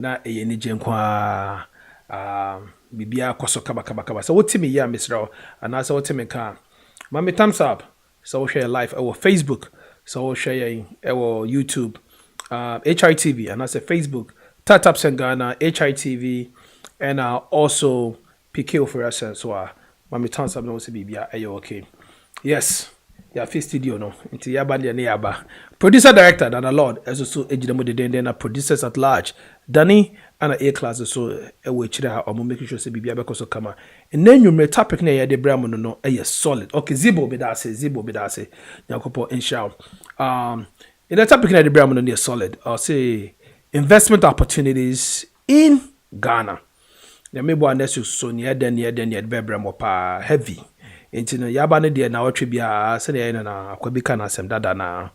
na eyeni jenkwa bibia kwaso kaba so wotimi ya misra ana so wotimi ka mami thumbs up so share live our Facebook so share our YouTube HITV and I say Facebook Tatap Sengana HITV and also PK for us so mami thumbs up no se bibia ayo okay yes ya fi studio no nti ya band ne yaba producer director Dana Lord as so ejidemo de den na producers at large Danny and A class so e we chire ha omo make sure say bibia be koso kama enenwumre topic na ya de bra mo no solid okay zibo be da say yakopo inshallah in the topic na de bra mo no solid I'll say investment opportunities in Ghana ya mebo anesu so ne den be bra mo pa heavy nti no yaba ne de na otwe bia se ne na akwabika na asem dada na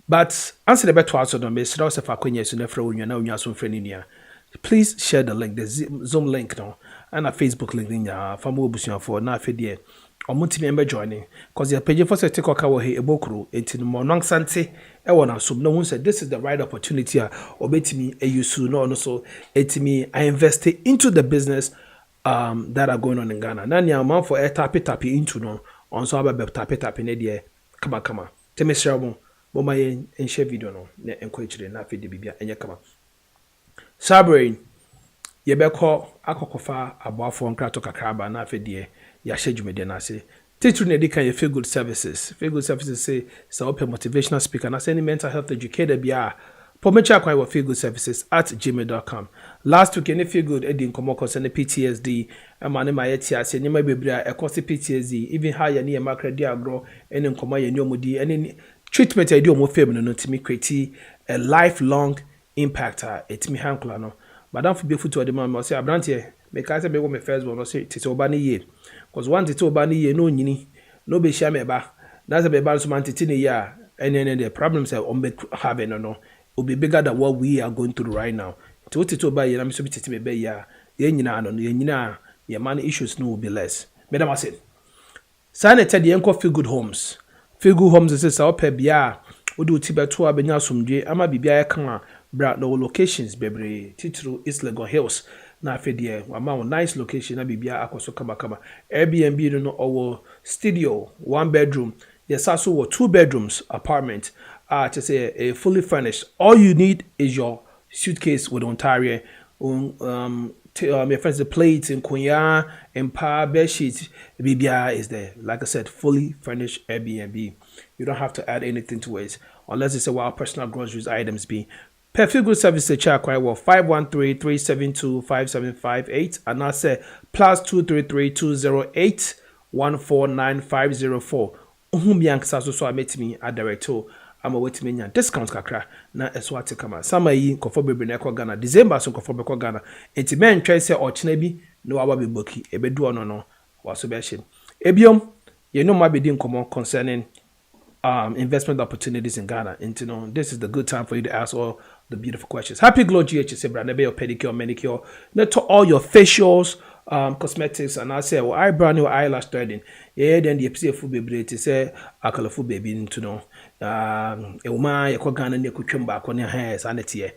but answer the better also don't be sure if akwanya so na fra onwa na onwa so fra ni nia please share the link the Zoom link no and a Facebook link ni ya famo obusuan for na afedie omuntimi embe joining cause your page for say take oka wo he ebokuru nti no mo nansante e wona so no hun say this is the right opportunity obetimi eyusu no so etimi I invested into the business that are going on in Ghana. Nani amount for tap into no on so about tap in the kama. Teme shabo boma yen share video no na encourage na fe de bibia enye kama. Sabrain ye be call akokofa aboafo nkrato kakraba na fe de ya shedwumede na se. Titru na edikan ye feel good services. Feel good services say so open motivational speaker na say any mental health educator bia Pomecha kwa wa feel good services at gmail.com. Last week, any feel good edin komo concern PTSD. Mane ma yeti ase nyema bebre e kosi PTSD. Even how ya ni makredi agro ene nkoma ya ni omudi ene treatment ya di omo fam no timi create a lifelong impact etimi hankula no. Madam for be futu de man say abrante me ka say be go me first one no say tete oba ni ye. Cause one tete oba ni ye no nyini no be share me ba. That's a be ba so man tete ni ya ene the problems on be having no. Will be bigger than what we are going through right now. To buy you, I'm so be be ya. Your money issues no will be less. Madam, I said, Sanity the enko feel good homes. Feel good homes is our pay bia. Udu tiba to abenya sumdwe ama bibia kan bra no locations bebre titru East Legon Hills na afedie ama nice location na bibia akoso kama Airbnb no our studio 1 bedroom. Yes, also 2 bedrooms apartment. To say a fully furnished. All you need is your suitcase with Ontario. My friends, the plates and kunya and bed sheets. BBI is there. Like I said, fully furnished Airbnb. You don't have to add anything to it unless it's a personal groceries items be. Perfect good service to check quite well 513-372-5758 and I say +233-208-149504. Bianca so I met me at director. I'm waiting me discount kakra na eswate kama sama yi nkofo bebre na ekọ Ghana December so nkofo bekọ Ghana enti men twa se ochina bi na wa be boki ebedu ono no waso be hye ebiom ye no ma be di nkomo concerning investment opportunities in Ghana enti no this is the good time for you to ask all the beautiful questions. Happy Glow GH say brand be your pedicure manicure na to all your facials cosmetics and I say well eyebrow new eyelash threading then the episode full baby to say akalafo baby into no uma ye ko Ghana ne kotwem ba ko ne hair sanity e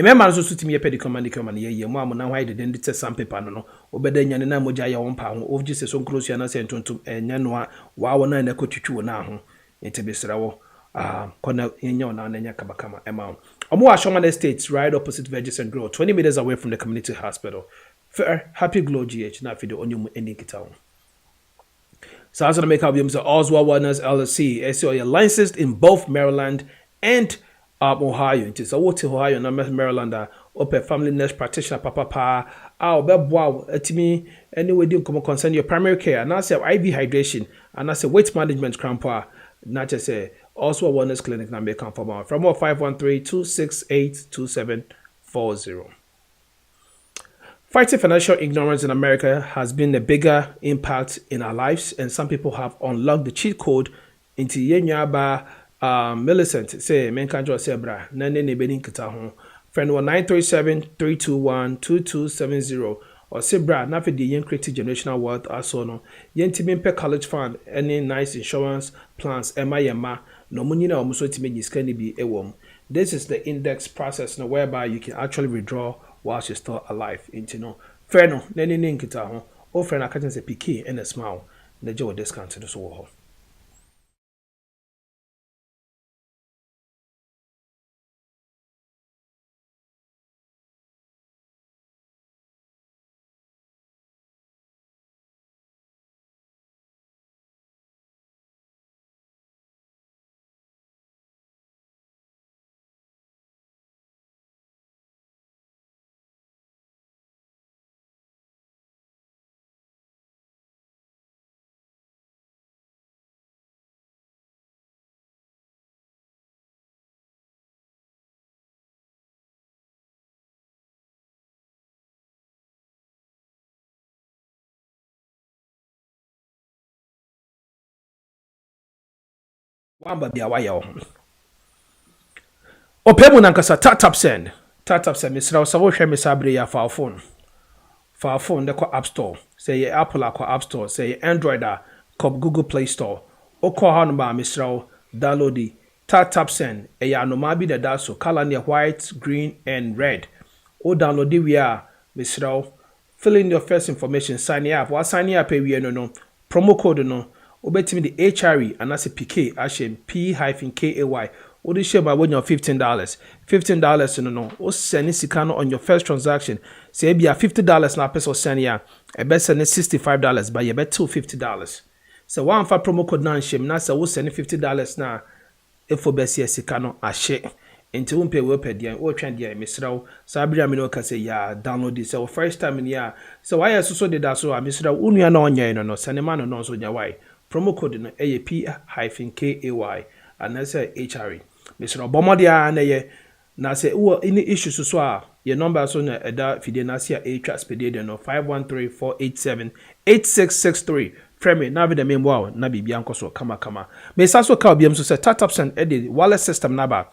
memma so sutimi ye pedicure manicure man ye mu am na why de den test sandpaper no obeda nyane na moja ya won pa ho of just so close ya na say tontom enya no wa wona na kotwitwu na ho entebesra wo kona yenya na nya kabakama ema omo Ashoman Estates right opposite Vegas and Grow 20 meters away from the community hospital. Fair, Happy Glow GH, not video on your ending guitar. So I was going to make up Oswald Wellness LLC. SO you're licensed in both Maryland and Ohio. It is a what Ohio and Maryland. Open family nurse practitioner, papa. Wow, to me, anyway, do come concern your primary care. And I say IV hydration, and I say weight management crampa. Not just say Oswald Wellness Clinic. Now make come from 513-268-2740. Fighting financial ignorance in America has been a bigger impact in our lives, and some people have unlocked the cheat code into yenyaba Millicent say menkanjo sebra nane ne benin kita ho friend 937-321-2270 or sebra na fe de yen create generational wealth aso no yentimi pe college fund any nice insurance plans ema no munyina omuso timi nyiska ni bi ewom. This is the index process now whereby you can actually withdraw while she's still alive. Into no, fair no, nene ninkita ho. O friend I can say PK and a smile. The Joe discount to the soul. Wamba be a wire. O pemu nankasa tap send. Tap send. Mr. Osawoshe Misabre ya for phone. For phone, the App Store. Say your Apple App Store. Say your Android Google Play Store. O call hanba Mr. Download the tap send. Eya no mabi the daso. Color near white, green, and red. O download the we are Mr. Fill in your first information. Sign up. What sign up? We no promo code no. Obetimi the HRE and that's a PK Ashem P-KAY. What is share by when you're $15? $15 no. O send sikano on your first transaction. Say be a $50 na peso send ya. A best send $65, but you bet $50. So one for promo code nan shame na say o send $50 na if for best yes sikano ashe. Into umpe we pay dia o twan dia misraw sabria me no ka say ya download this so first time in ya so why so did that so misraw unua na onye no sanema no so nya why promo code no P-KAY and that's HRE misraw bomodia na ye na say wo any issues so a your number so na eda fide na sia atwa spede no 513-487-8663 Frame na be the main wow na bibia nkoso kama me sa so ka obiam so say tap send edit wallet system na ba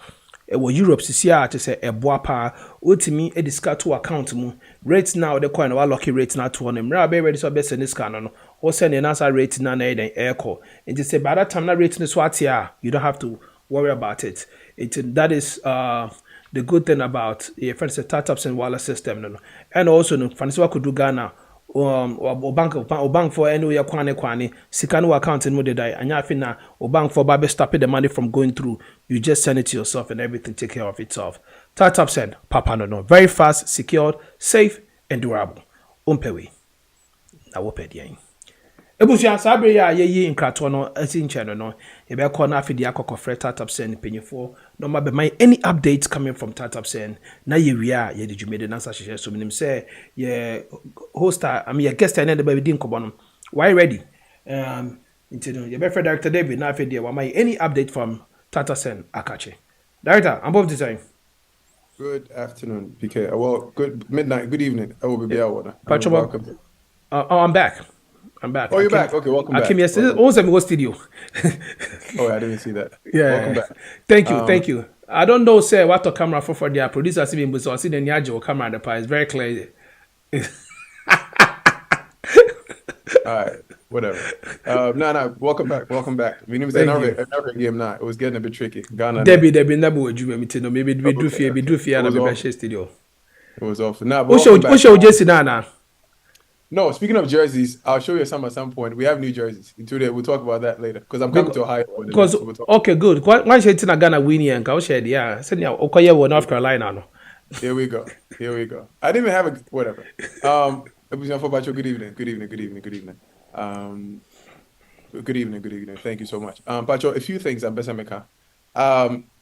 ewo Europe sisi a te say eboa pa otimi ediska to account mu rate now the coin wa lucky rate na to on mra be ready so be send scan no o send an answer rate na den echo and say by that time na rate so atia you don't have to worry about it that is the good thing about a friend say startups and wallet system no and also no fancy could do Ghana o bank for any ya kwane sika no account no dey die anya afi na o bank for babe stop the money from going through you just send it to yourself and everything take care of itself. Tap send papa no very fast, secured, safe and durable. Umpewe na wo pedi ebusia sabre ya yeyi nkrato no asinche no ye be call na afidi akokofre tap send penyefo no ma be my any updates coming from tap send na ye wia ye djumede na sa hyehyɛ so minim say ye hoster I mean your guest and the baby din kobo why ready into ye be director David na afidi wa my any update from tap send akache director I'm above design. Good afternoon PK well good midnight good evening I will be there. I'm back. Oh, you're back. Okay, welcome back. I came yesterday. Also, I'm studio. Oh, I didn't see that. Yeah. Welcome back. Thank you. I don't know, say what the camera for their producer. See me, so I see the Nyajo camera. The part is very clear. All right, whatever. No, welcome back. My name is another game now. It was getting a bit tricky. Ghana. Debbie, never would you maybe we do fear, and we studio. It was awful. Now, what show Jesse Nana? No, speaking of jerseys, I'll show you some at some point. We have new jerseys. We'll talk about that later because I'm coming to Ohio. Okay, good. Why should you Ghana win and go share? Yeah, send you Okoye North Carolina. No. Here we go. I didn't even have a whatever. Good evening. Good evening. Thank you so much. Pacho, a few things. PK,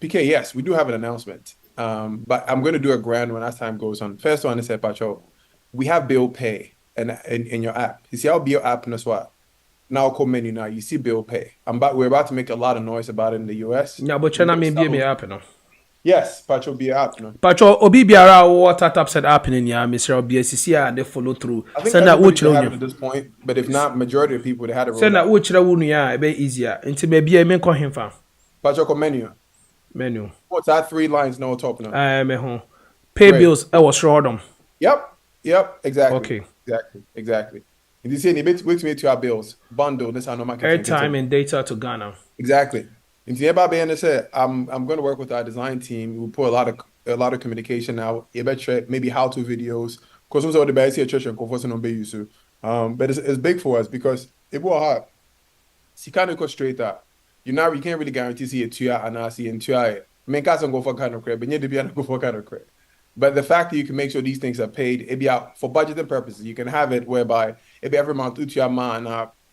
yes, we do have an announcement. But I'm going to do a grand one as time goes on. First one is Pacho, we have bill pay. And in your app, you see how bill app as well. Now come menu now. You see bill pay. We're about to make a lot of noise about it in the US. Yeah, but China may be app no. Yes, Pacho be app no. Pacho obi biara what tap said happening ya, Mr. BSCC and they follow through. I think send that which at this point, but if not, majority of people they had it. Send that which ya a bit easier. Into maybe I may call him fam. Pacho come menu. What's that 3 lines no top now? Me home. Pay bills. I was sure them. Yep. Exactly. Okay. Exactly. You see, it makes me to our bills bundle. This is how no market. Airtime and data to Ghana. Exactly. In the being said, I'm going to work with our design team. We put a lot of communication out. You better maybe how-to videos. Because also the best here church and conference on use. But it's big for us because it will hard. So you can't go straight up. You can't really guarantee see a two and I see in two. I mean, can't go for kind of credit, but you need to be able to go for kind of credit. But the fact that you can make sure these things are paid, it be out for budgeting purposes. You can have it whereby it be every month to your man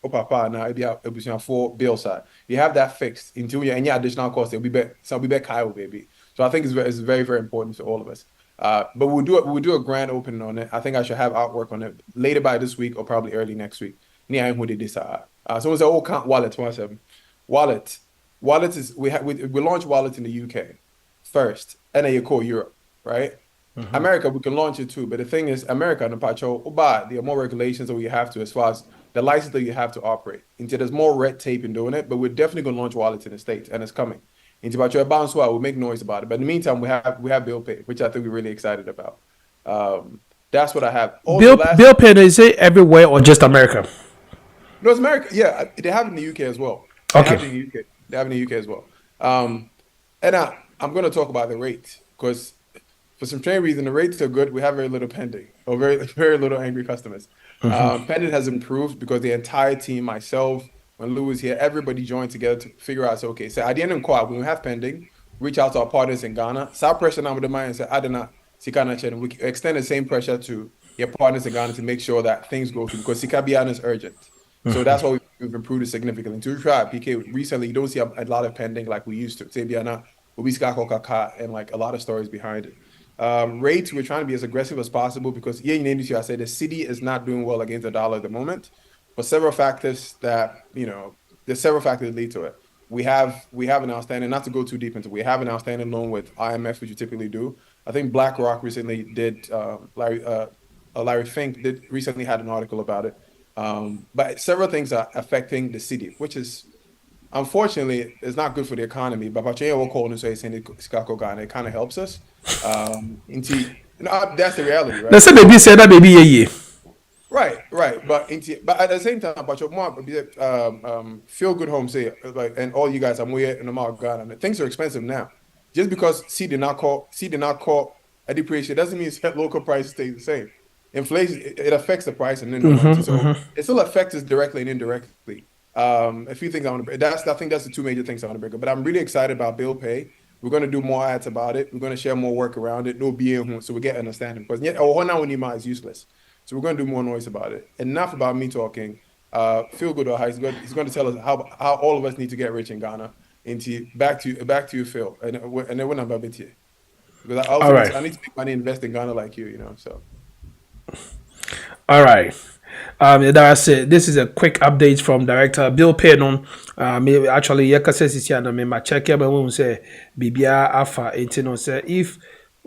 papa now it be out it be for bill side. You have that fixed until any additional cost it'll be back so be back Kyle baby. So I think it's very, very important to all of us. But we'll do a grand opening on it. I think I should have artwork on it later by this week or probably early next week. Near who did this so it's an old count wallet 27. Wallet is we launched wallet in the UK first and then you call Europe, right? America, we can launch it too, but the thing is, America and Pacho, there are more regulations that we have to, as far as the license that you have to operate. Until there's more red tape in doing it, but we're definitely going to launch wallets in the States, and it's coming. Until Pacho bounce we'll make noise about it. But in the meantime, we have bill pay, which I think we're really excited about. That's what I have. Also, bill pay, is it everywhere or just America? No, it's America. Yeah, they have it in the UK as well. They have it in the UK as well. And I'm going to talk about the rate because for some strange reason, the rates are good. We have very little pending or very, very little angry customers. Pending has improved because the entire team, myself, when Lou was here, everybody joined together to figure out, so, okay, so at the end of the call, when we have pending, reach out to our partners in Ghana. So our pressure now with the mind and say, I did not see Ghana and we extend the same pressure to your partners in Ghana to make sure that things go through because Sikabian is urgent. So that's why we've improved it significantly. To try PK recently, you don't see a lot of pending like we used to. Sabiana, and like a lot of stories behind it. Rates, we're trying to be as aggressive as possible because in the industry, I said the city is not doing well against the dollar at the moment. For several factors that, there's several factors that lead to it. We have an outstanding, not to go too deep into, we have an outstanding loan with IMF, which you typically do. I think BlackRock recently did, Larry Fink recently had an article about it. But several things are affecting the city, which is, unfortunately, it's not good for the economy. But will call and say it kind of helps us. That's the reality, right? Let's say baby said that baby yeah. Right. But at the same time, but feel good home say like, and all you guys, I'm way in the mark Ghana. Things are expensive now. Just because C did not call a depreciation doesn't mean local prices stay the same. Inflation it affects the price and then so it still affects us directly and indirectly. A few things I want to bring. I think that's the two major things I want to bring up. But I'm really excited about bill pay. We're going to do more ads about it. We're going to share more work around it. No being so we get understanding. Because is useless. So we're going to do more noise about it. Enough about me talking. Feel good or high. He's going to tell us how all of us need to get rich in Ghana. Back to you, Phil. And then when I'm a bit here. Because I need to make money invest in Ghana like you, so. All right. That's it. This is a quick update from Director Bill Paynon. Actually, my check here, but we say Bibia Alpha 18 say if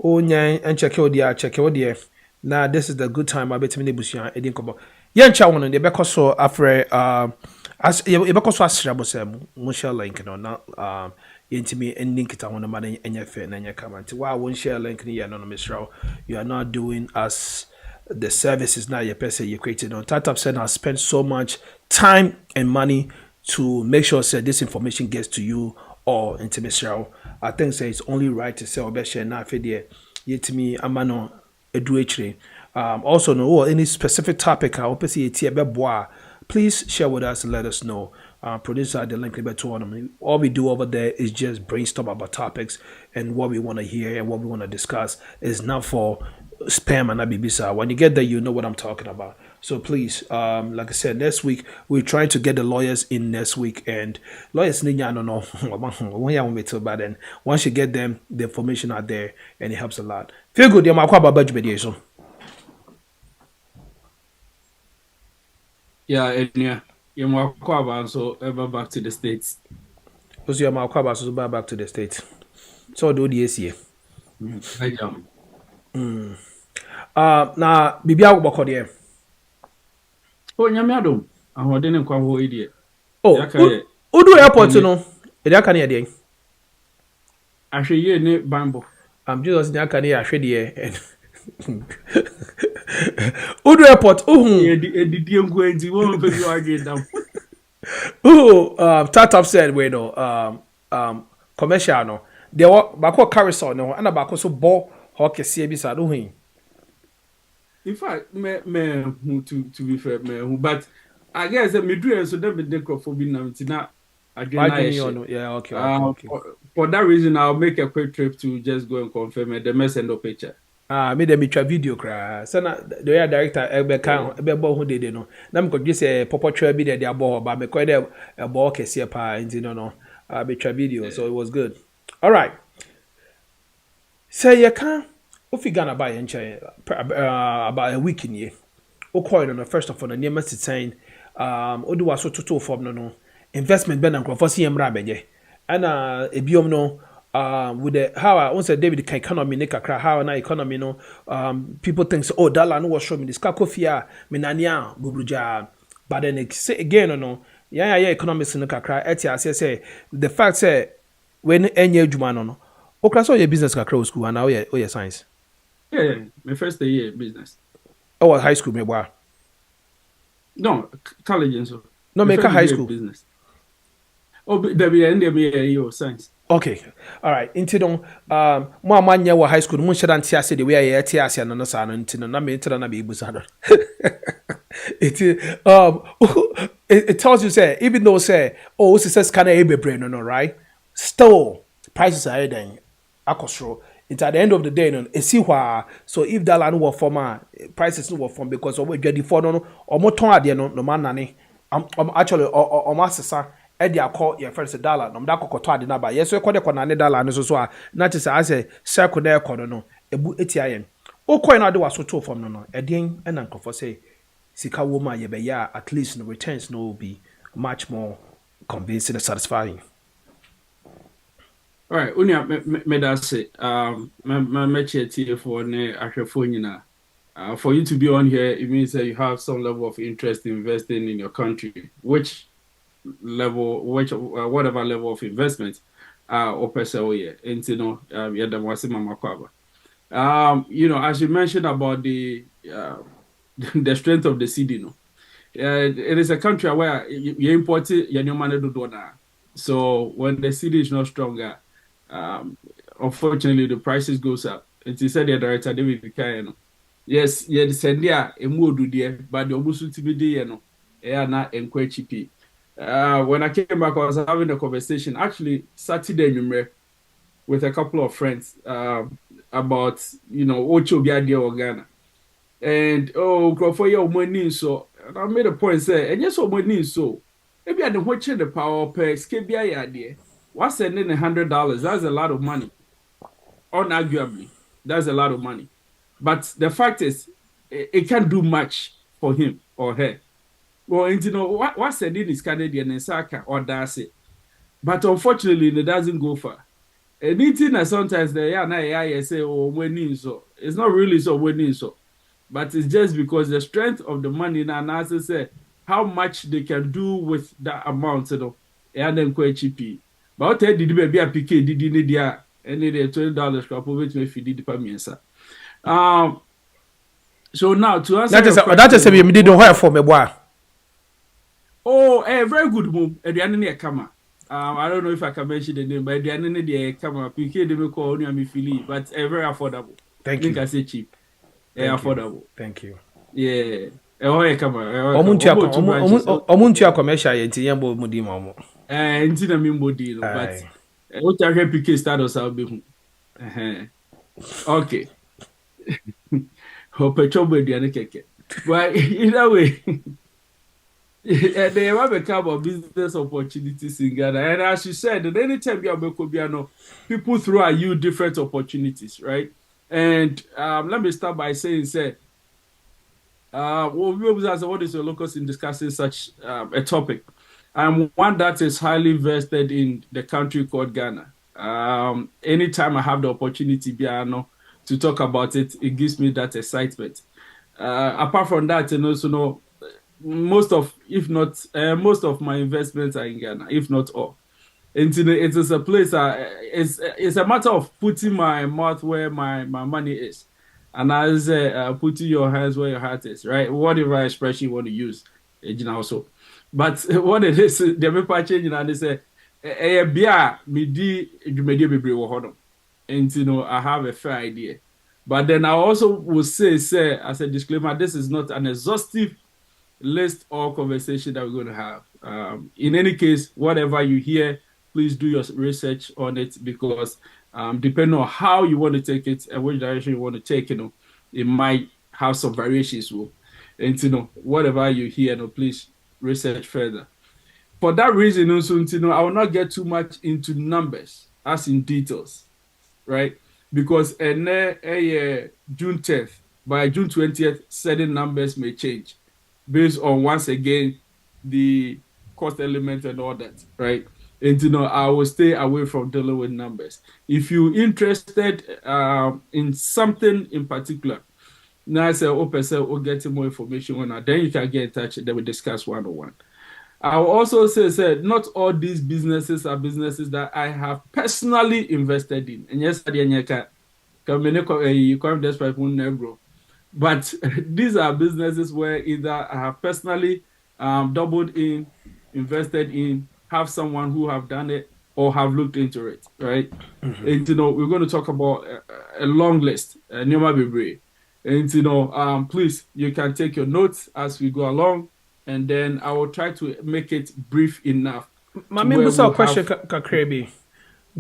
and check your dear. Now this is the good time. I bet me busia edin kobo. Yan cha won de beko so afre as e beko so asrabo sem mo share link no na yentimi ending kita won ma enye fe na enye comment. Wa won share link ni ya no misraw. You are not doing as the service is not your person you created on. Tatap said has spent so much time and money to make sure that this information gets to you or into Mr. I think say it's only right to say obesha na fedie yetimi amano edu also no any specific topic I hope see please share with us and let us know. Producer the link to all we do over there is just brainstorm about topics and what we want to hear and what we want to discuss. Is not for spam and abibisa. When you get there, you know what I'm talking about. So please, like I said, next week we're trying to get the lawyers in next week, and lawyers I don't know but then once you get them, the information out there and it helps a lot. Feel good, so. Yeah, you're so ever back to the States. Because you're back to the States. So do the AC. Now, Bibia Boko there. Oh, Yamiado. I didn't come home idiot. Oh, who do airport to know? The Akani. I should hear ne Bambo. I'm just the Akani, I should hear. Who do airport? Oh, Tatap said, wait, no. commercial no there were baako carousel no and baako so ball hockey see bi sa do hin. In fact, to be fair, but I guess me do so that be the crop now. Yeah, okay. For that reason, I'll make a quick trip to just go and confirm it. The messenger picture. Me dem twa video kra. So na the director ebe kan ebe bo ho dede no. Na me ko gbe say popo twa bi de abo ba me ko de ebo kese pa nti no. Be twa video so it was good. All right. Say you can ofi Ghana buy nche about a week in here. O coin no first of all na near saying odu waso toto form no investment ben and crofo yemra beje. Ana ebiom no with the how I once David can economy ne kakra how na economy no people think so, oh dollar no was show me this kakofia menania bubruja but then it say again no yeah economics no kakra etia say the fact say when enye adwuma no okra so your business kakra school and now your science yeah my first year business high school me boy no college and so no make a high school business there be end me science. Okay. All right. Into no mo amanya wa high school mo sheda ntia se the way ya tia ase no sa no into no na me into na be ibusa do. It tells you say even though say oh success can e bebre no right? Still prices are then akosro. It's at the end of the day no e see wha so if that land were former prices no were form because we ready for no or mo ton ade no man nane actually or masesa edi akọ your first dollar no mda kokoto ade na ba yeso ekode kọ na ne dollar no so a na te say ase circle na ekọ no ebu etiayen o coin na de waso to form no edin na nkofo say sika wo ma ye be ya at least no returns no will be much more convincing and satisfying. All right, unia me da say me cheti for ne ahwefo nyina. For you to be on here, it means that you have some level of interest in investing in your country, whatever level of investment or person and you know as you mentioned about the the strength of the cedi no it is a country where you import your money do dollar, so when the cedi is not stronger unfortunately the prices goes up. It is said the director David Kayano yes send there emu do there but the obusu tibidi no na enquire cheap. When I came back, I was having a conversation, actually Saturday with a couple of friends about, Ocho Biadia or Ghana. And, for your money, so, and I made a point, say, and yes, money, so, maybe I don't watch the power per SKBI idea. What's sending $100? That's a lot of money. Unarguably, that's a lot of money. But the fact is, it can't do much for him or her. Well, what said in is Canadian and Saka or Darcy. But unfortunately, it doesn't go far. Anything that sometimes they say, oh, winning so. It's not really so winning so. But it's just because the strength of the money now, as I say, how much they can do with that amount, and then quite cheap. But what did baby a PK did in the and the $20 crop of it if you did the sir. So now to answer that is a me didn't hire for me boy. Oh, very good move. Adriana Kama. I don't know if I can mention the name, but Adriana Kama. PK they may call me Philly, but very affordable. Thank you. I think I say cheap. Affordable. Thank you. Yeah. Kama. Omuntia commercial yenti yambo mudi mamo. Nti na mimbo deal, but what I hear PK status I'll be. Okay. Hope chobo Adriana keke. But either way. They have a couple of business opportunities in Ghana. And as you said, at any time you have people throw at you different opportunities, right? And let me start by saying, what is your locus in discussing such a topic? I'm one that is highly vested in the country called Ghana. Anytime I have the opportunity, to talk about it, it gives me that excitement. Apart from that, and also most of my investments are in Ghana, if not all. And it is a place. It's a matter of putting my mouth where my money is, and as putting your hands where your heart is. Right, whatever expression you want to use, also. But what it is, the paper changing and they say bia me di dwumadi bebree wɔ hɔ no. And I have a fair idea. But then I also will say as a disclaimer, this is not an exhaustive list or conversation that we're going to have. In any case, whatever you hear, please do your research on it, because depending on how you want to take it and which direction you want to take, it might have some variations. And whatever you hear, please research further. For that reason, also, I will not get too much into numbers, as in details, right? Because June 10th, by June 20th, certain numbers may change based on, once again, the cost element and all that, right? And I will stay away from dealing with numbers. If you're interested in something in particular, now I say, we'll get more information on that. Then you can get in touch, then we discuss one-on-one. I will also say not all these businesses are businesses that I have personally invested in. And yes, but these are businesses where either I have personally doubled in, invested in, have someone who have done it, or have looked into it, right? Mm-hmm. And we're going to talk about a long list, and please, you can take your notes as we go along. And then I will try to make it brief enough. Mami, we'll question, Kakrebi.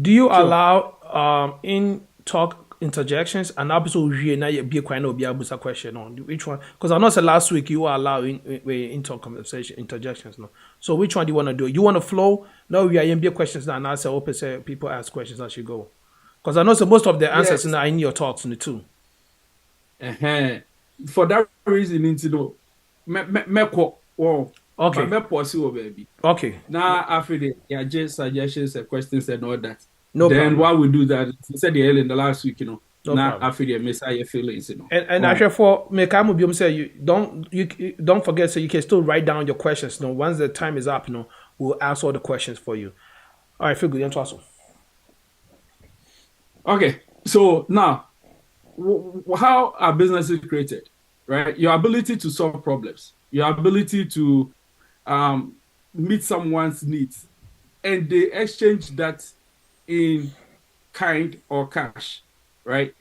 Do you allow in talk interjections and also be a question on which one? Because I know last week you were allowing in talk conversation interjections. No, so which one do you want to do? You want to flow? No, we are in be questions now, and I say open say people ask questions as you go. Because I know most of the answers are in your talks in the two. For that reason, okay. Baby. Okay. Now after the just suggestions and questions and all that. No then problem. Why we do that? You said the in the last week, No now after the Messiah feelings, And actually for Mekamu Bium say you don't forget, so you can still write down your questions. Once the time is up, we'll ask all the questions for you. All right, feel good. Okay, so now how are businesses created? Right? Your ability to solve problems. Your ability to meet someone's needs, and they exchange that in kind or cash, right?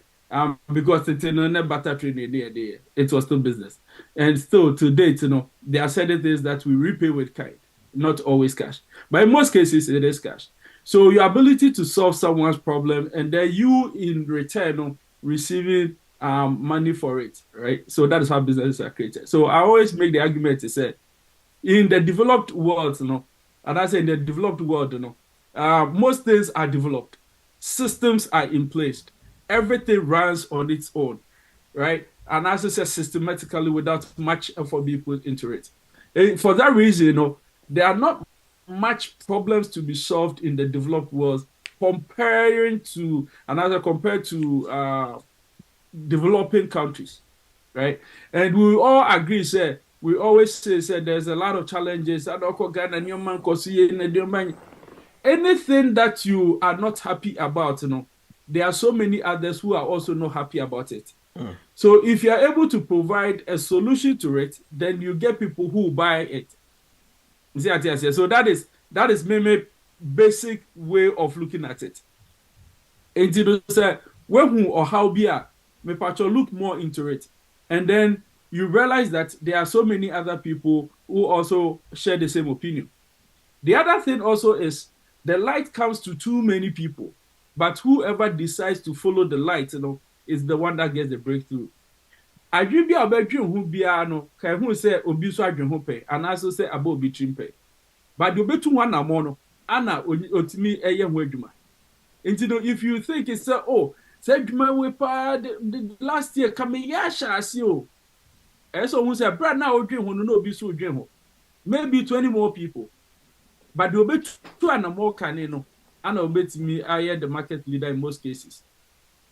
Because it's better training there. It was still business, and still to date, there are certain things that we repay with kind, not always cash, but in most cases it is cash. So your ability to solve someone's problem, and then you in return receiving money for it, right? So that is how businesses are created. So I always make the argument to say, in the developed world, and I say in the developed world, most things are developed, systems are in place, everything runs on its own, right? And as I said, systematically without much effort being put into it. And for that reason, there are not much problems to be solved in the developed world compared to developing countries, right? And we all agree, we always say there's a lot of challenges. Anything that you are not happy about, there are so many others who are also not happy about it. So if you are able to provide a solution to it, then you get people who buy it. So that is maybe basic way of looking at it. And you say when or how be look more into it, and then you realize that there are so many other people who also share the same opinion. The other thing also is the light comes to too many people, but whoever decides to follow the light, is the one that gets the breakthrough. I dream be about you who be who say obi so adwen ho pe, and also say about obi trimpe. But the betu one amono, ana otimi eye ho adwuma. If you think it's said we the last year come yasha asio. So who say brand now dream who no be so dream ho. Maybe 20 more people. But the betu and more canino, and obetimi aye the market leader in most cases.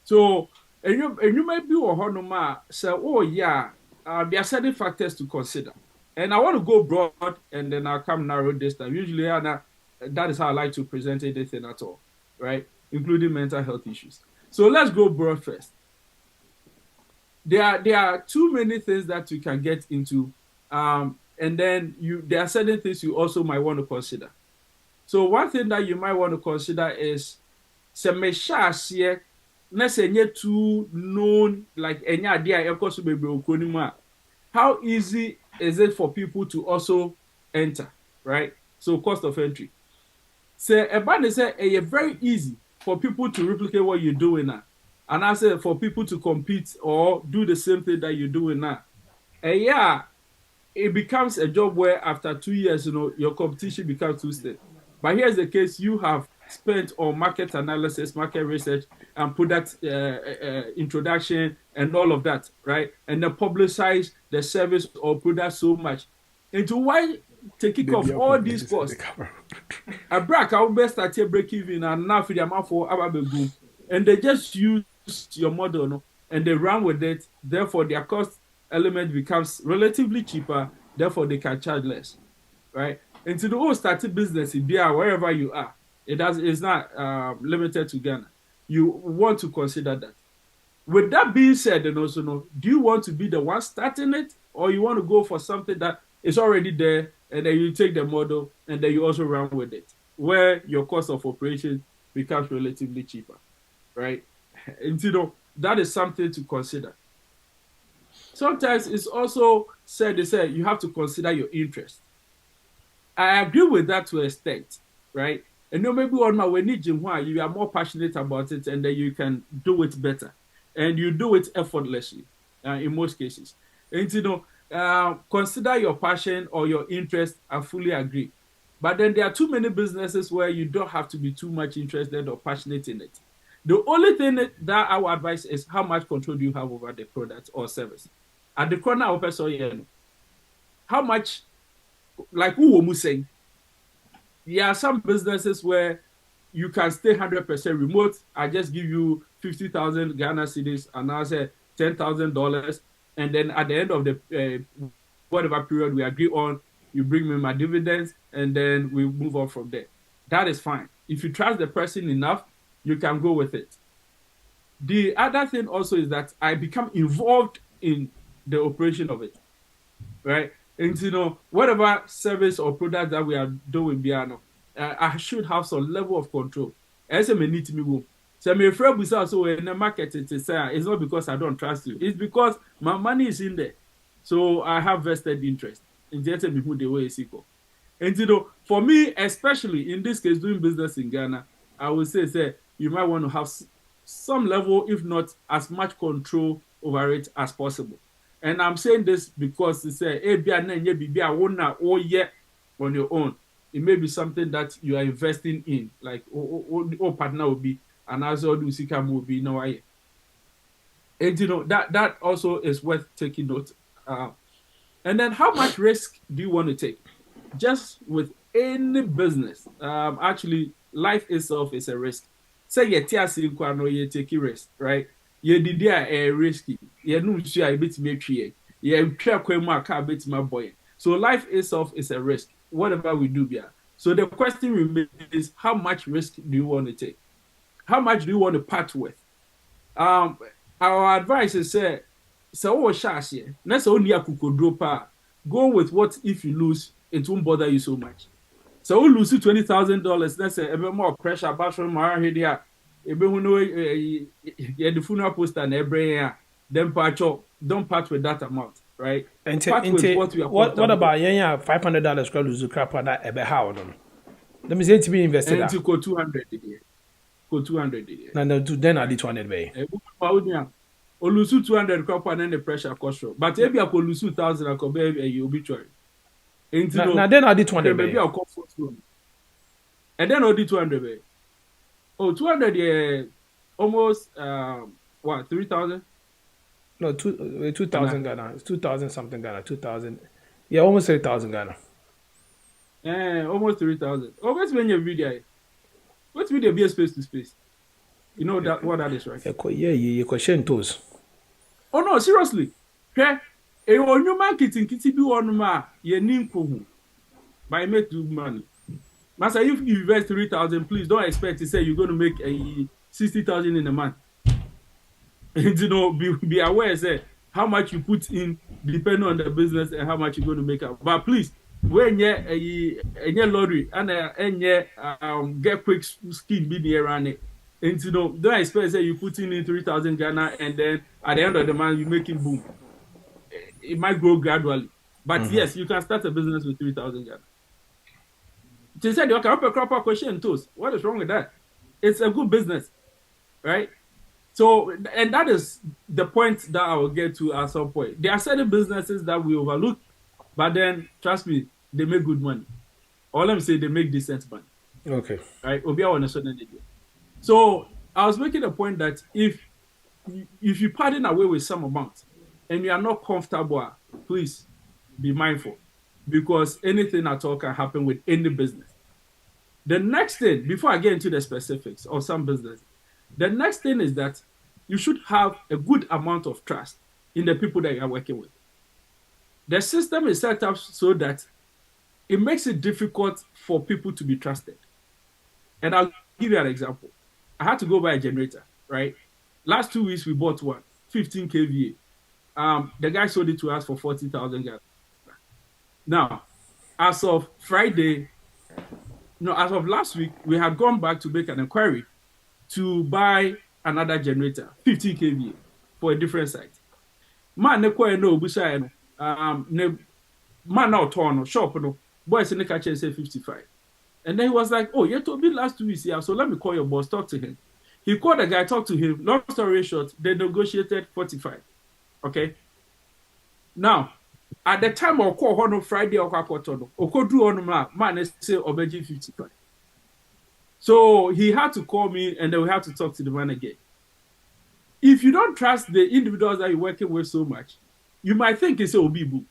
So and you might be a say, there are certain factors to consider. And I want to go broad and then I'll come narrow this time. Usually, that is how I like to present anything at all, right? Including mental health issues. So let's go broad first. There are too many things that you can get into. And then there are certain things you also might want to consider. So one thing that you might want to consider is some here. Let's say too known like any idea how easy is it for people to also enter, right? So cost of entry. So about say it's very easy for people to replicate what you're doing now. And I say for people to compete or do the same thing that you're doing now. And yeah, it becomes a job where after 2 years, your competition becomes too stiff. But here's the case: you have spent on market analysis, market research, and product introduction, and all of that, right? And then publicize the service or product so much. Into why taking off all these costs? A break, I'll best start here break even, and now for the amount for boom, and they just use your model, and they run with it. Therefore, their cost element becomes relatively cheaper. Therefore, they can charge less, right? And to the whole starting business in BR, wherever you are, it's not limited to Ghana. You want to consider that. With that being said, and also, do you want to be the one starting it, or you want to go for something that is already there, and then you take the model, and then you also run with it, where your cost of operation becomes relatively cheaper, right? And that is something to consider. Sometimes it's also said, they say you have to consider your interest. I agree with that to an extent, right? And maybe on my way, you are more passionate about it, and then you can do it better, and you do it effortlessly in most cases. And consider your passion or your interest. I fully agree, but then there are too many businesses where you don't have to be too much interested or passionate in it. The only thing that I would advise is how much control do you have over the product or service. At the corner of person, how much, like who was saying, there are some businesses where you can stay 100% remote. I just give you 50,000 Ghana cedis and I say $10,000, and then at the end of the whatever period we agree on, you bring me my dividends, and then we move on from there. That is fine. If you trust the person enough, you can go with it. The other thing also is that I become involved in the operation of it, right? And whatever service or product that we are doing, I should have some level of control. As a need to me, so I'm afraid we also in the market. It's not because I don't trust you. It's because my money is in there, so I have vested interest in getting me who the way is equal. And for me, especially in this case, doing business in Ghana, I would say you might want to have some level, if not as much control over it as possible. And I'm saying this because it's on your own. It may be something that you are investing in, like partner will be, and also do Sikam will be no way. And that also is worth taking note. And then how much risk do you want to take? Just with any business, actually, life itself is a risk. Say you take a risk, right? You did a risky. You know a bit me you car bit my boy. So life itself is a risk. Whatever we do here. So the question remains is how much risk do you want to take? How much do you want to part with? Our advice is so let's only go with what if you lose, it won't bother you so much. So we lose $20,000. Let's say a bit more pressure about from our head here. If you know the funeral poster and every then don't part with that amount, right? Part with what we are. What about $500 crowd lose crap on that how on? Let me say to be invested. And to go 200 a year. Go 200 a year. Then I did 200 bay. Or lose 200 crop and then the pressure cost. But if you lose 2,000, I could be a obituary. Now then I did 200 maybe I'll call for and then I'll do 200 bay. Oh, 200 yeah, almost 3,000? No, 2,000 Ghana. It's 2,000 something Ghana. 2,000. Yeah, almost 3,000 Ghana. Almost 3,000. Oh, what's when your video? What's video be a space to space? You know that what that is, right? Yeah, you question toes. Oh no, seriously. Okay. On your marketing, kitty be one ma, ye nim kuhu. By make good money. Master, if you invest 3,000, please don't expect to say you're going to make a 60,000 in a month. And be aware, say how much you put in depending on the business and how much you're going to make out. But please when you lottery and get quick scheme be near run it. And you know, don't expect that you put in 3,000 Ghana and then at the end of the month you make it boom. It might grow gradually. But yes, you can start a business with 3,000 Ghana. They said you can crop a question tools. What is wrong with that? It's a good business, right? So, and that is the point that I will get to at some point. There are certain businesses that we overlook, but then trust me, they make good money. All I'm saying, they make decent money. Okay. Right? So I was making a point that if you pardon away with some amount and you are not comfortable, please be mindful, because anything at all can happen with any business. The next thing, before I get into the specifics of some business, the next thing is that you should have a good amount of trust in the people that you are working with. The system is set up so that it makes it difficult for people to be trusted. And I'll give you an example. I had to go buy a generator, right? Last 2 weeks, we bought one, 15 kVA. The guy sold it to us for 40,000 Ghana. Now, as of last week, we had gone back to make an inquiry to buy another generator, 50 kVA, for a different site. Man, ne kwa no busa no. Ne man now turn shop no. Boys in the catcher say 55. And then he was like, "Oh, you told me last 2 weeks, yeah. So let me call your boss, talk to him." He called the guy, talked to him. Long story short, they negotiated 45. Okay. Now, at the time of call on Friday or Kwakotono, Okodu on man say Obeji 55. So he had to call me and then we had to talk to the man again. If you don't trust the individuals that you're working with so much, you might think it's a Obibu.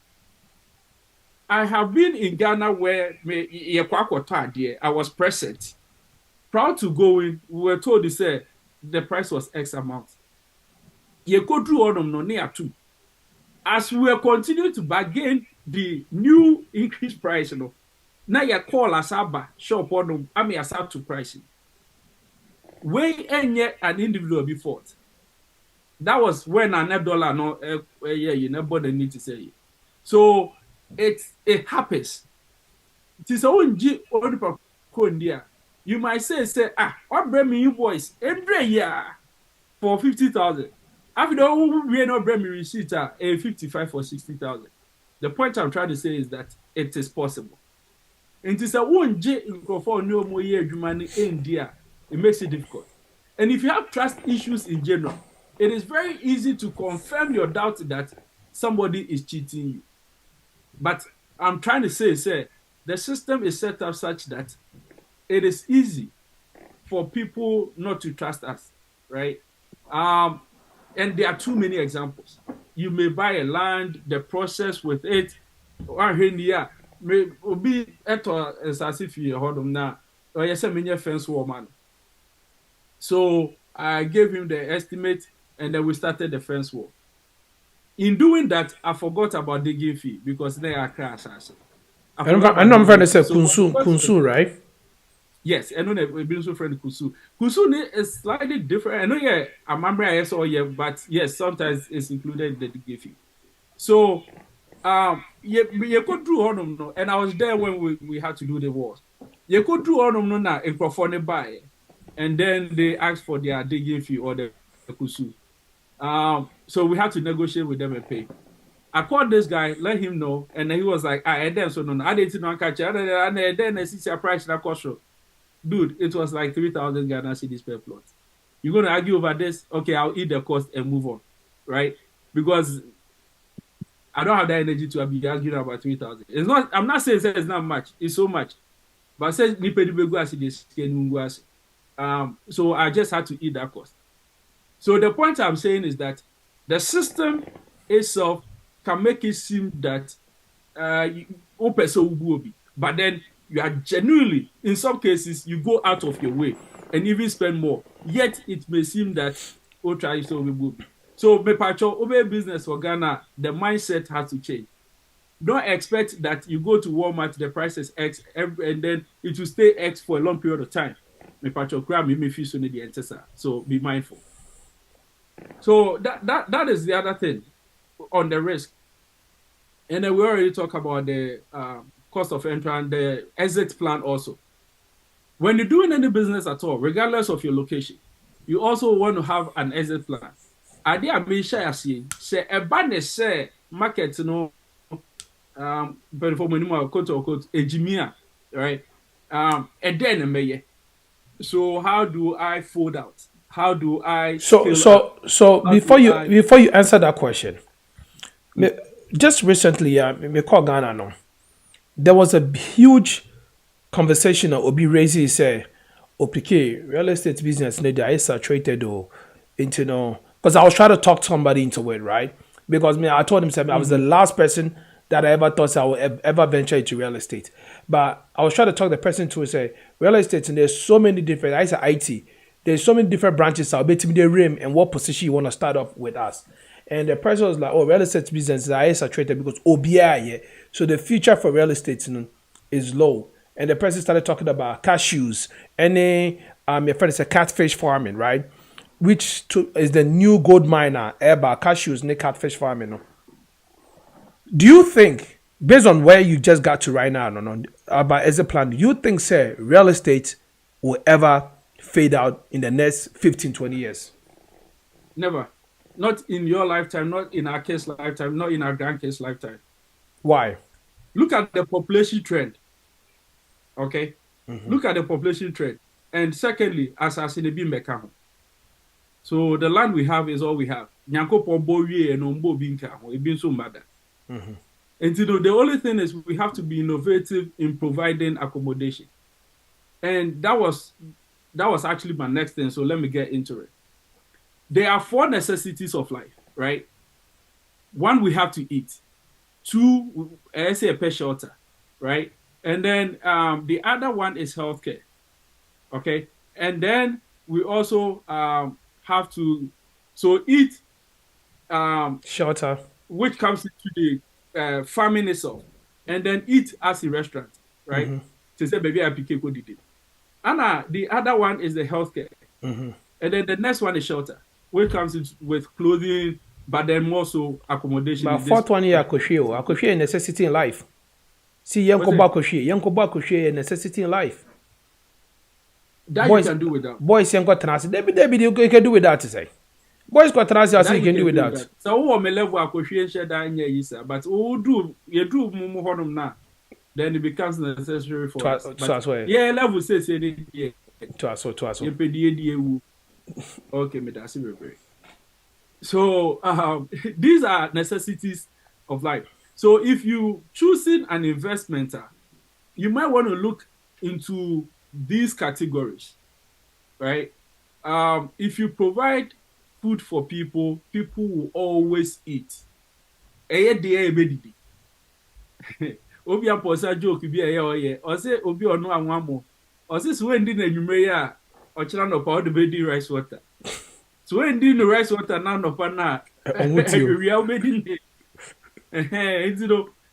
I have been in Ghana where I was present. Proud to go in, we were told the price was X amount. You go through on them no near two. As we were continuing to bargain the new increased price, now you call Asaba shop on them, I mean Asab to pricing. Way and yet an individual before. That was when an $1 you never need to say it. So it happens. It is own you might say, what bring me invoice every year for 50,000. After all, we not bring me receipt a 55 or 60,000. The point I'm trying to say is that it is possible. It is a own for no more year money in there. It makes it difficult. And if you have trust issues in general, it is very easy to confirm your doubt that somebody is cheating you. But I'm trying to say, the system is set up such that it is easy for people not to trust us, right? And there are too many examples. You may buy a land, the process with it, may be as if you hold them now, or yes, a fence woman. So I gave him the estimate, and then we started the fence wall. In doing that, I forgot about digging fee because they are crash. I know I'm trying to say Kunsu, right? Yes, I know we've been so friend Kusu. Kusu is slightly different. I know, I remember I saw but yes, sometimes it's included in the digging fee. So, you could do on them, and I was there when we had to do the walls. You could do on them now in Profone buy, and then they asked for their digging fee or the Kusu. So we had to negotiate with them and pay. I called this guy, let him know, and then he was like, and then so no, I didn't know catch it. And then I see a price that cost. Dude, it was like 3,000 Ghana cedis per plot. You're going to argue over this? Okay, I'll eat the cost and move on, right? Because I don't have that energy to be arguing about 3,000. It's not. I'm not saying it's not much. It's so much. But I said, so I just had to eat that cost. So the point I'm saying is that the system itself can make it seem that but then you are genuinely, in some cases, you go out of your way and even spend more. Yet it may seem that so me pacho over business for Ghana, the mindset has to change. Don't expect that you go to Walmart, the price is X, and then it will stay X for a long period of time. Me pacho grab me feel so need the entesa. So be mindful. So that is the other thing on the risk. And then we already talked about the cost of entry and the exit plan also. When you're doing any business at all, regardless of your location, you also want to have an exit plan. Idea I share say a banner say market but for minimum quote unquote ejimia, right? And then so how do I fold out? How do I so before you answer that question, just recently, me call Ghana no. There was a huge conversation that Obi Razy say, OPK, real estate business is saturated or into no. Because I was trying to talk somebody into it, right? Because I told him I was the last person that I ever thought I would ever venture into real estate. But I was trying to talk the person to say, real estate, and there's so many different, I said IT, there's so many different branches. I'll bet me the rim and what position you want to start up with us. And the person was like, oh, real estate business is saturated because OBI, yeah. So the future for real estate is low. And the person started talking about cashews. Your friend said catfish farming, right? Which is the new gold miner, about cashews and catfish farming. Do you think, based on where you just got to right now, about as a plan, do you think, say, real estate will ever fade out in the next 15, 20 years? Never. Not in your lifetime, not in our kids' lifetime, not in our grandkids' lifetime. Why? Look at the population trend. Okay? Look at the population trend. And secondly, as I said, so the land we have is all we have. And the only thing is we have to be innovative in providing accommodation. And that was actually my next thing. So let me get into it. There are 4 necessities of life, right? 1, we have to eat. 2, I say a pet shelter, right? And then the other one is healthcare, okay? And then we also have to eat, shelter, which comes into the farming itself, and then eat as a restaurant, right? To say baby I pick did. And the other one is the healthcare, and then the next one is shelter, which comes with clothing, but then more so accommodation. But 420 akohwe a necessity in life. See, akohwe a necessity in life. That boys, you can do without. Boys yanko transit. Debi you can do without to say. Boys got transit you can do without. So who me level akohwe share that nya yisa, but you do mumu honum na, then it becomes necessary for us. Yeah, level says yeah. To us. Okay, me that's very. So these are necessities of life. So if you choosing an investment, you might want to look into these categories, right? If you provide food for people, people will always eat. Obi aposa joke bi eye o say obi onu anwamo o say so ndi na nwumre ya o kira no pa o de be di rice water. So when do the rice water now no pana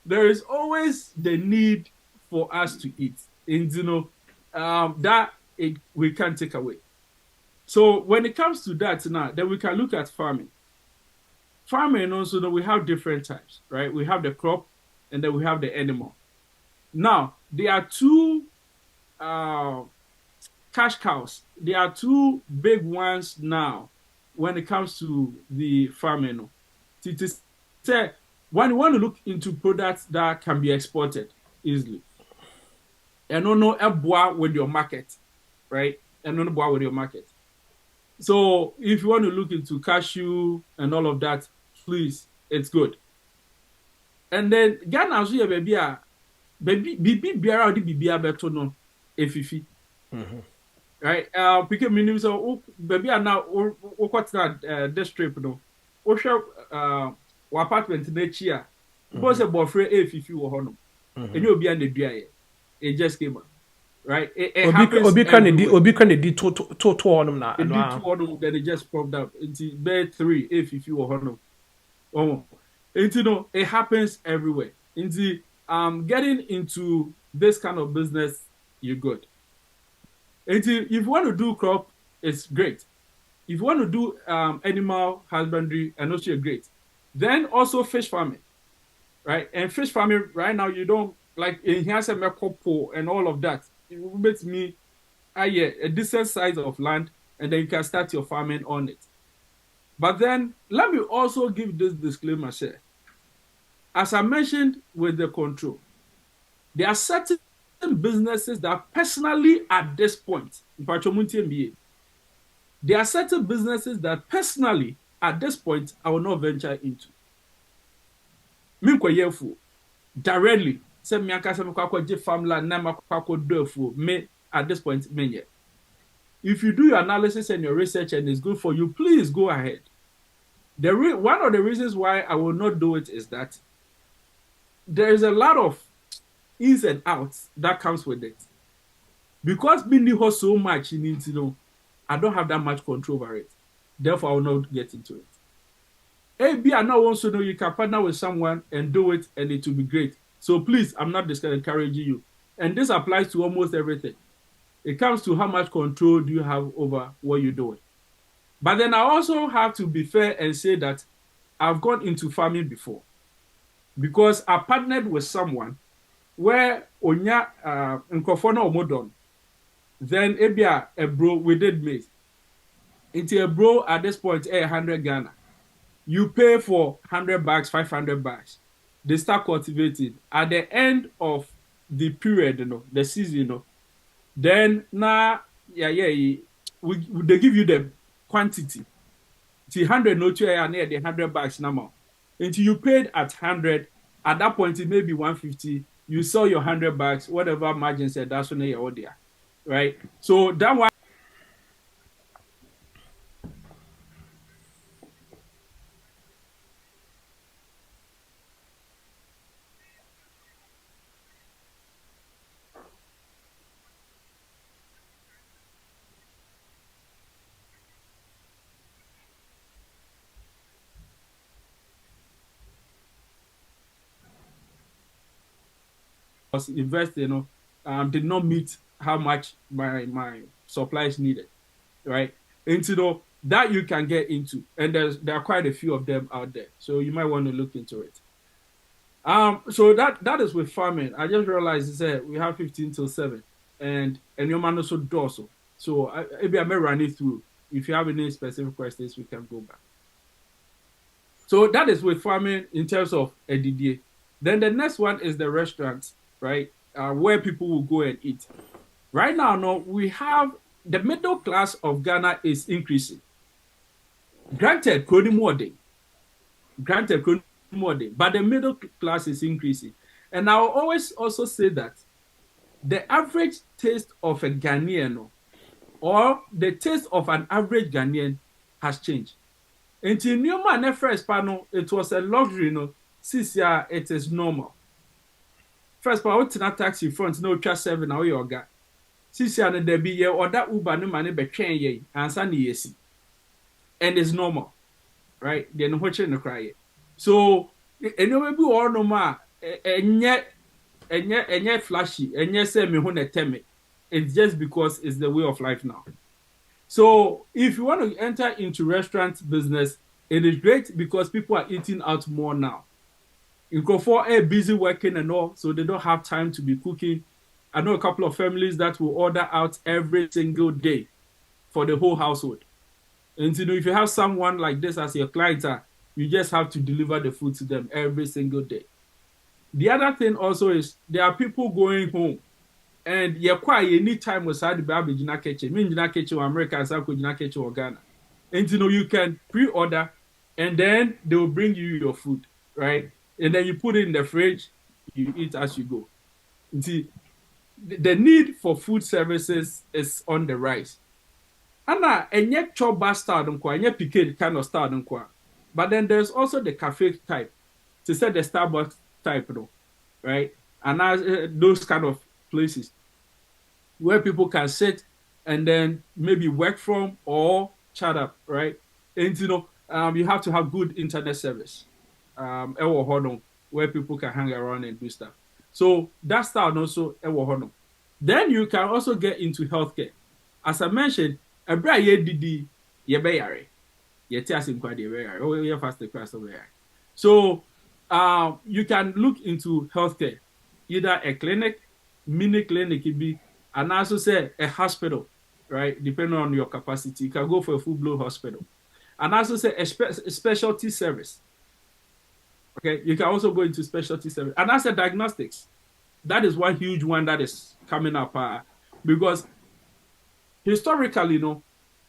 there is always the need for us to eat. And that we can't take away. So when it comes to that now, then we can look at farming. Farming also, we have different types, right? We have the crop and then we have the animal. Now, there are 2 cash cows. There are 2 big ones now when it comes to the farming. When you want to look into products that can be exported easily, and no bois with your market, right? And no bois with your market. So if you want to look into cashew and all of that, please, it's good. And then Ghana also baby biara di bibia beto no efifi. Right? Because minimum so baby now what that this trip no. O share apartment na chi a. Because a boyfriend efifi wo ho no. Enye obi an dua it just came out. Right? It happens. Obi kan di to honum na. Then it just popped up into bed 3 efifi wo ho no. Oh. It happens everywhere. Getting into this kind of business, you're good. If you want to do crop, it's great. If you want to do animal husbandry, and also you're great. Then also fish farming, right? And fish farming right now, you don't like in here some couple and all of that. It will make me a decent size of land, and then you can start your farming on it. But then let me also give this disclaimer, sir. As I mentioned with the control, there are certain businesses that personally at this point, there are certain businesses that personally at this point I will not venture into. Directly, say me akasa me kwakwaje farmland na makwakodo me at this point me. If you do your analysis and your research and it's good for you, please go ahead. One of the reasons why I will not do it is that there is a lot of ins and outs that comes with it. Because Bindi has so much, you need to know, I don't have that much control over it. Therefore, I will not get into it. AB, I now want to know you can partner with someone and do it, and it will be great. So please, I'm not just encouraging you. And this applies to almost everything. It comes to how much control do you have over what you're doing. But then I also have to be fair and say that I've gone into farming before. Because I partnered with someone where onya nkofona omodon. Then ebia a bro we did maize. It's a bro at this point 100 Ghana. You pay for $100, $500. They start cultivating. At the end of the period, the season, then now, they give you the quantity. The 100 no and the $100 number. Until you paid at 100, at that point it may be 150. You sell your $100, whatever margin said, that's when you're there, right? So that one. Was invested, did not meet how much my supplies needed, right? Into that you can get into, and there are quite a few of them out there, so you might want to look into it. So that is with farming. I just realized that we have 15 till 7, and your man also does so. Maybe I may run it through. If you have any specific questions, we can go back. So that is with farming in terms of ADDA. Then the next one is the restaurants, right? Where people will go and eat. Right now, we have the middle class of Ghana is increasing. Granted, but the middle class is increasing. And I will always also say that the average taste of a Ghanaian or the taste of an average Ghanaian has changed. Until Newman first panel, it was a luxury, since it is normal. First, I went to that taxi front, no trust 7 now your guy. Since there be or that Uber no money be train ye and Sunday yes. And it's normal. Right? Then watching the cry. So anyway, we all know ma and yet flashy, and yet say me when tell me. It's just because it's the way of life now. So if you want to enter into restaurant business, it is great because people are eating out more now. You go for busy working and all, so they don't have time to be cooking. I know a couple of families that will order out every single day for the whole household. And if you have someone like this as your client, you just have to deliver the food to them every single day. The other thing also is there are people going home, and you need time with the baby in kitchen. Me in kitchen America, in kitchen or Ghana. And you can pre-order, and then they will bring you your food, right? And then you put it in the fridge, you eat as you go. See, the need for food services is on the rise. And yet chop bar style and yet piquet kind of style. But then there's also the cafe type, to say the Starbucks type, right? And those kind of places where people can sit and then maybe work from or chat up, right? And you have to have good internet service. Where people can hang around and do stuff. So that style also. Then you can also get into healthcare. As I mentioned, so you can look into healthcare. either a clinic, mini clinic, and also say a hospital, right? Depending on your capacity, you can go for a full-blown hospital. And also say a specialty service. Okay, you can also go into specialty service. And that's a diagnostics. That is one huge one that is coming up because historically,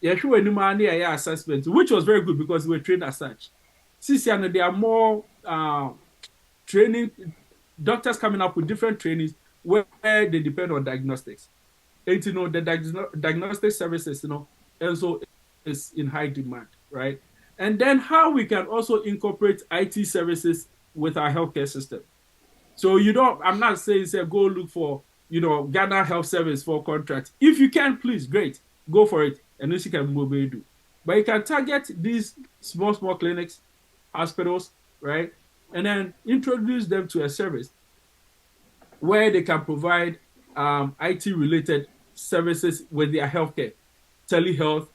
yeah, assessment, which was very good because we were trained as such. Since there are more training, doctors coming up with different trainings where they depend on diagnostics. And the diagnostic services, also is in high demand, right? And then how we can also incorporate IT services with our healthcare system. So I'm not saying say go look for, Ghana Health Service for contract. If you can, please, great, go for it. And this you can mobile do. But you can target these small clinics, hospitals, right? And then introduce them to a service where they can provide IT-related services with their healthcare, telehealth,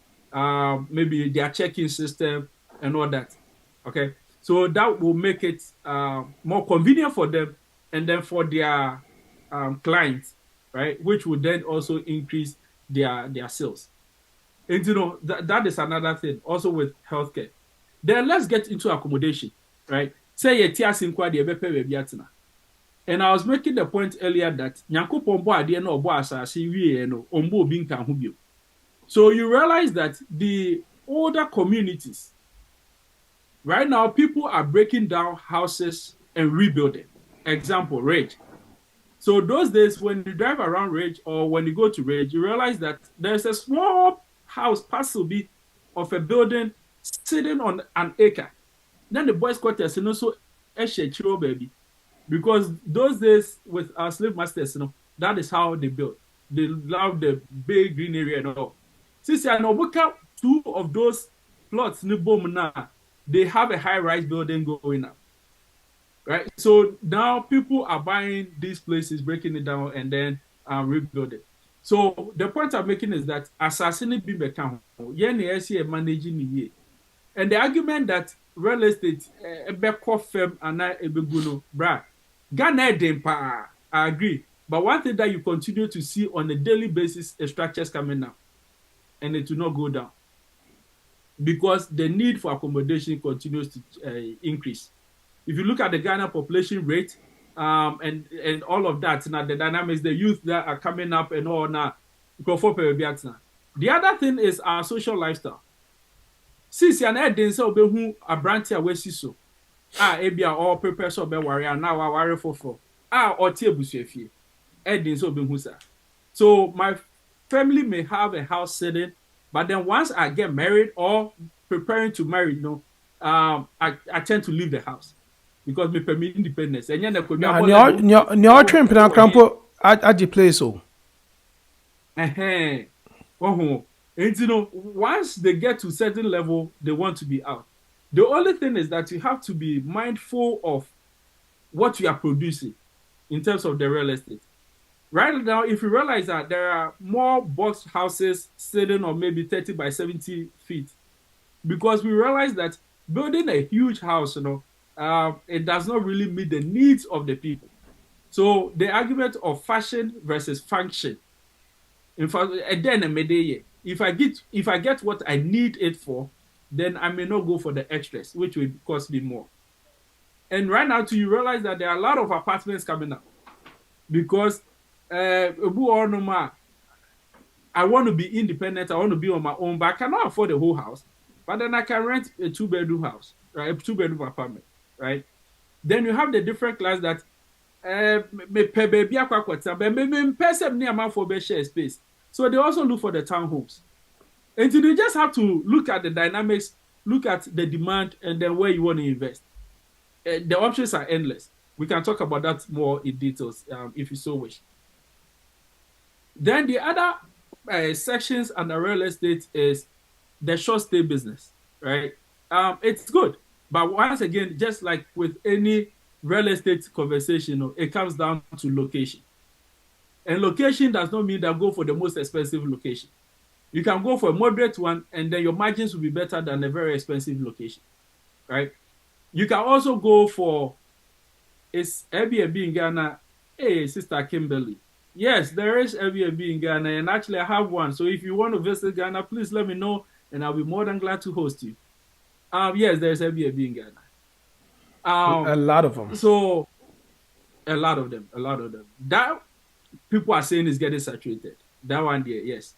maybe their check-in system and all that. Okay, so that will make it more convenient for them and then for their clients, right? Which will then also increase their sales. And that is another thing also with healthcare. Then let's get into accommodation, right? Say and I was making the point earlier that so you realize that the older communities, right now, people are breaking down houses and rebuilding. Example, Rage. So those days, when you drive around Rage or when you go to Rage, you realize that there's a small house, possibly, of a building sitting on an acre. Then the boys' quarters, so baby. Because those days with our slave masters, that is how they built. They love the big green area and all. Since I know, look out, 2 of those plots, they have a high-rise building going up. Right? So now people are buying these places, breaking it down, and then rebuilding. So the point I'm making is that assassinate Bimbe Town, managing. And the argument that real estate, firm and Ghana, I agree. But one thing that you continue to see on a daily basis is structures coming up, and it will not go down because the need for accommodation continues to increase. If you look at the Ghana population rate and all of that, now the dynamics, the youth that are coming up and all now, the other thing is our social lifestyle. Since you're not doing so, a branch away so. Ebia all prepare so be warrior now I worry for or tebusuefie edin so be husa. So my family may have a house sitting, but then once I get married or preparing to marry, I tend to leave the house because me permit independence. And then could be your train plan crampo at the place so. And once they get to a certain level, they want to be out. The only thing is that you have to be mindful of what you are producing in terms of the real estate. Right now, if you realize that there are more box houses sitting on maybe 30 by 70 feet, because we realize that building a huge house, it does not really meet the needs of the people. So the argument of fashion versus function. In fact, if I get what I need it for, then I may not go for the extras, which will cost me more. And right now, you realize that there are a lot of apartments coming up because I want to be independent. I want to be on my own, but I cannot afford a whole house. But then I can rent a 2-bedroom house, right? A 2-bedroom apartment, right? Then you have the different class that share space. So they also look for the townhomes. And so you just have to look at the dynamics, look at the demand, and then where you want to invest. The options are endless. We can talk about that more in details if you so wish. Then the other sections under real estate is the short stay business, right? It's good. But once again, just like with any real estate conversation, it comes down to location. And location does not mean that go for the most expensive location. You can go for a moderate one, and then your margins will be better than a very expensive location, right? You can also go for Airbnb in Ghana. Hey, Sister Kimberly. Yes, there is Airbnb in Ghana, and actually I have one. So if you want to visit Ghana, please let me know, and I'll be more than glad to host you. Yes, there's Airbnb in Ghana. A lot of them. So a lot of them. That people are saying is getting saturated. That one there, yes.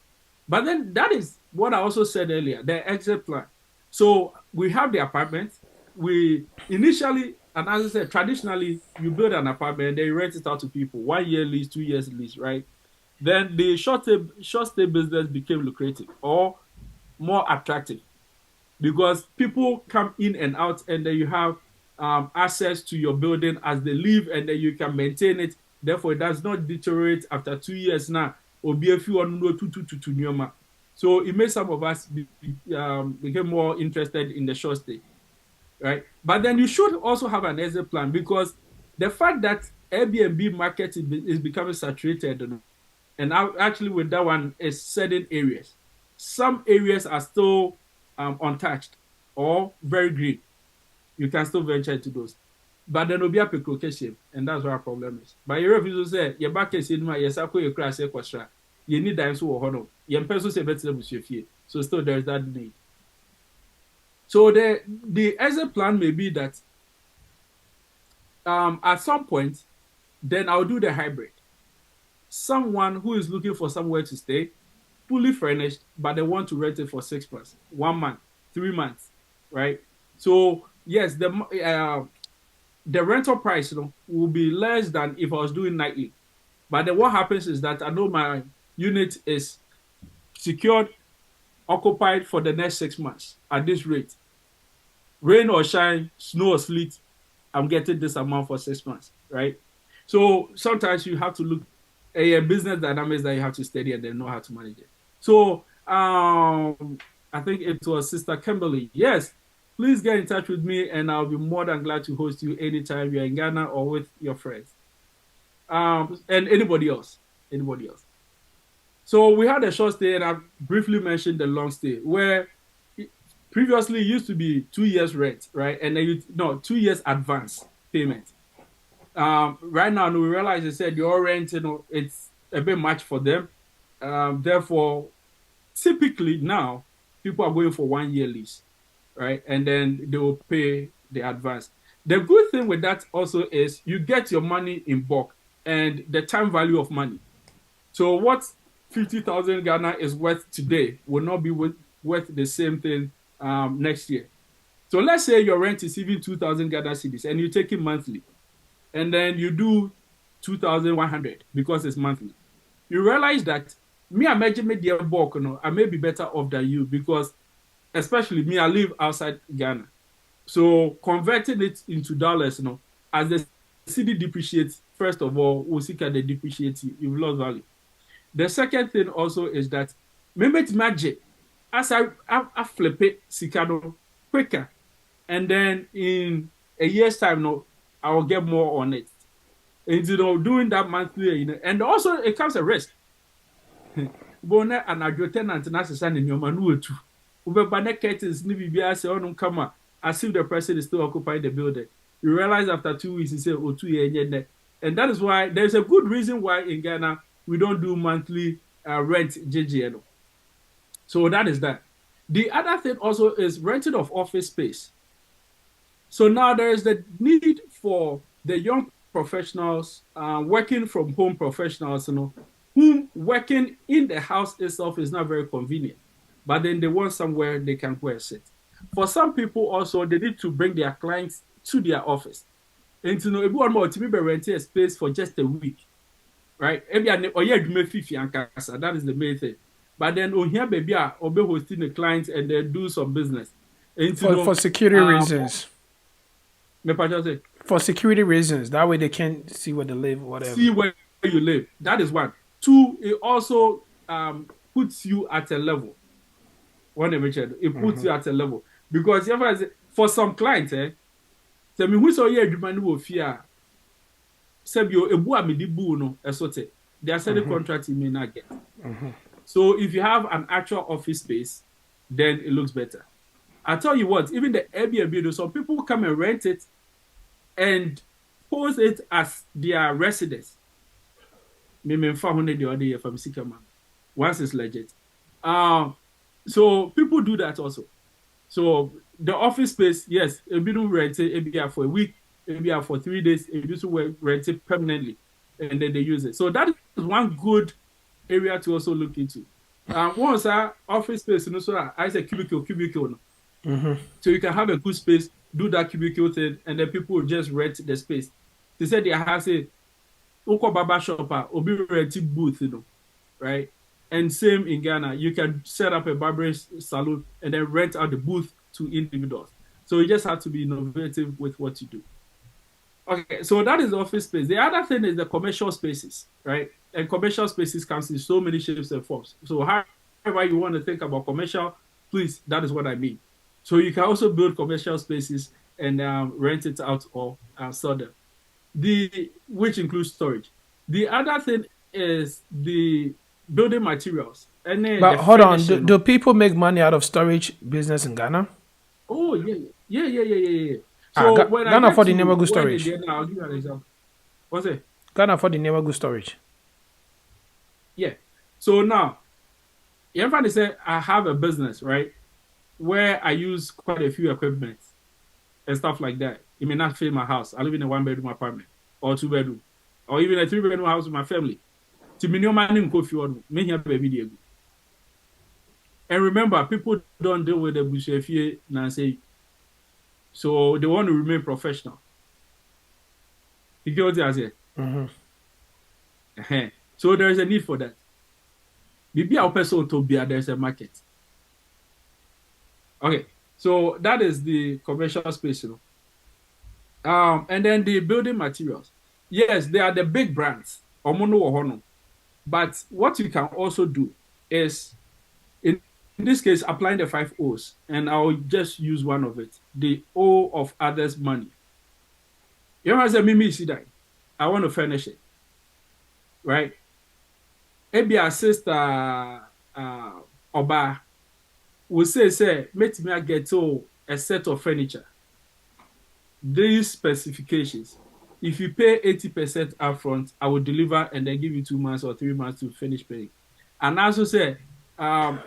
But then that is what I also said earlier, the exit plan. So we have the apartment. We initially, and as I said, traditionally, you build an apartment, then you rent it out to people, 1 year lease, 2 years lease, right? Then the short stay business became lucrative or more attractive because people come in and out, and then you have access to your building as they live, and then you can maintain it. Therefore, it does not deteriorate after 2 years now. Or be a few on to. So it made some of us become more interested in the short stay, right? But then you should also have an exit plan because the fact that Airbnb market is becoming saturated, and actually with that one is certain areas. Some areas are still untouched or very green. You can still venture into those. But then will be a location, and that's what our problem is. But you refuse to say, your back is in my yes, I put your crash extra. You need dimes or honor. Your person say better with your fear. So still there's that need. So the exit plan may be that at some point, then I'll do the hybrid. Someone who is looking for somewhere to stay, fully furnished, but they want to rent it for 6 months, 1 month, 3 months, right? So yes, the rental price will be less than if I was doing nightly. But then what happens is that I know my unit is secured, occupied for the next 6 months at this rate. Rain or shine, snow or sleet, I'm getting this amount for 6 months, right? So sometimes you have to look at a business dynamics that you have to study and then know how to manage it. So I think it was Sister Kimberly. Yes, please get in touch with me, and I'll be more than glad to host you anytime you're in Ghana or with your friends. And anybody else. So we had a short stay, and I briefly mentioned the long stay, where previously it used to be 2 years rent, right? And then 2 years advance payment. Right now, we realize they said your rent, it's a bit much for them. Therefore, typically now, people are going for 1 year lease, right? And then they will pay the advance. The good thing with that also is you get your money in bulk and the time value of money. So what 50,000 Ghana is worth today will not be worth the same thing next year. So let's say your rent is even 2,000 Ghana cedis and you take it monthly, and then you do 2,100 because it's monthly. You realize that I may be better off than you because, especially me, I live outside Ghana. So converting it into dollars, as the cedi depreciates, first of all, we'll see can they depreciate, you've lost value. The second thing also is that maybe it's magic. As I flip it, Sikano quicker, and then in a year's time, I will get more on it. And doing that monthly, and also it comes a risk. Bona and a tenant and as a son in your manual too. Ubebane curtains, Nibia say, oh, no, come on. As if the person is still occupying the building. You realize after 2 weeks, you say, oh, 2 years, and that is why there's a good reason why in Ghana we don't do monthly rent JGN. So that is that. The other thing also is renting of office space. So now there is the need for the young professionals, working from home professionals, whom working in the house itself is not very convenient. But then they want somewhere they can go and sit. For some people also, they need to bring their clients to their office. And to know everyone more to be renting a space for just a week. Right? That is the main thing. But then here baby or be hosting the clients and then do some business. For security reasons. Say, for security reasons. That way they can't see where they live, whatever. See where you live. That is one. Two, it also puts you at a level. One they mentioned, it puts you at a level. Because for some clients, tell me who saw you demand will fear. Sebio ebu amidi bu no esote. There are certain contracts you may not get. So if you have an actual office space, then it looks better. I tell you what, even the Airbnb, some people come and rent it and pose it as their residence. Me found the other year from Sikama. Once it's legit. So people do that also. So the office space, yes, a bit of rent it for a week, maybe for 3 days, it used to rent it permanently, and then they use it. So that is one good area to also look into. Once our office space, you know, so I say cubicle. So you can have a good space, do that cubicle thing, and then people will just rent the space. They said they have say, Oko Baba Shopper, Obi renting booth, you know, right? And same in Ghana, you can set up a barber salon and then rent out the booth to individuals. So you just have to be innovative with what you do. Okay, so that is the office space. The other thing is the commercial spaces, right? And commercial spaces comes in so many shapes and forms. So however you want to think about commercial, please, that is what I mean. So you can also build commercial spaces and rent it out or sell them. Which includes storage. The other thing is the building materials. And then But hold on, do people make money out of storage business in Ghana? Oh yeah. So when Ghana I for get the to Nemagu where storage. they I'll give you an example. What's it? Ghana for the Nemagu storage. Yeah. So now, everybody say I have a business, right? Where I use quite a few equipment and stuff like that. It may not fit my house. I live in a 1-bedroom apartment or 2-bedroom, or even a 3-bedroom house with my family. And remember, people don't deal with the bushefie Nancy. So they want to remain professional. You get what I say? So there is a need for that. Maybe our person to be there's a market. Okay, so that is the commercial space, you know. And then the building materials. Yes, they are the big brands. But what you can also do is, in this case, applying the 5 O's, and I'll just use one of it, the O of others' money. You know, as a Mimi see that, I want to furnish it, right? Maybe our sister Oba will say, make me get a set of furniture. These specifications. If you pay 80% upfront, I will deliver and then give you 2 months or 3 months to finish paying. And also say,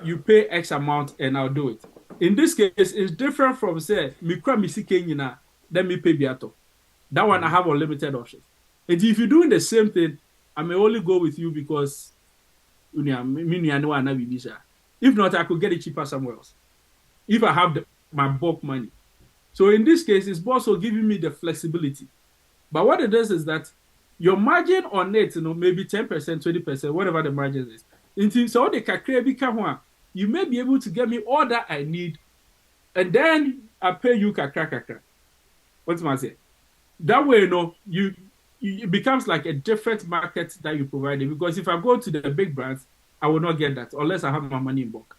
you pay X amount and I'll do it. In this case, it's different from say, then me pay biato. That one I have unlimited options. And if you're doing the same thing, I may only go with you because if not, I could get it cheaper somewhere else. If I have my bulk money. So in this case, it's also giving me the flexibility. But what it does is that your margin on it, you know, maybe 10%, 20%, whatever the margin is. So they can become you may be able to get me all that I need, and then I pay you kakra. What's my say? That way, you know, it becomes like a different market that you provide. Because if I go to the big brands, I will not get that unless I have my money in bulk,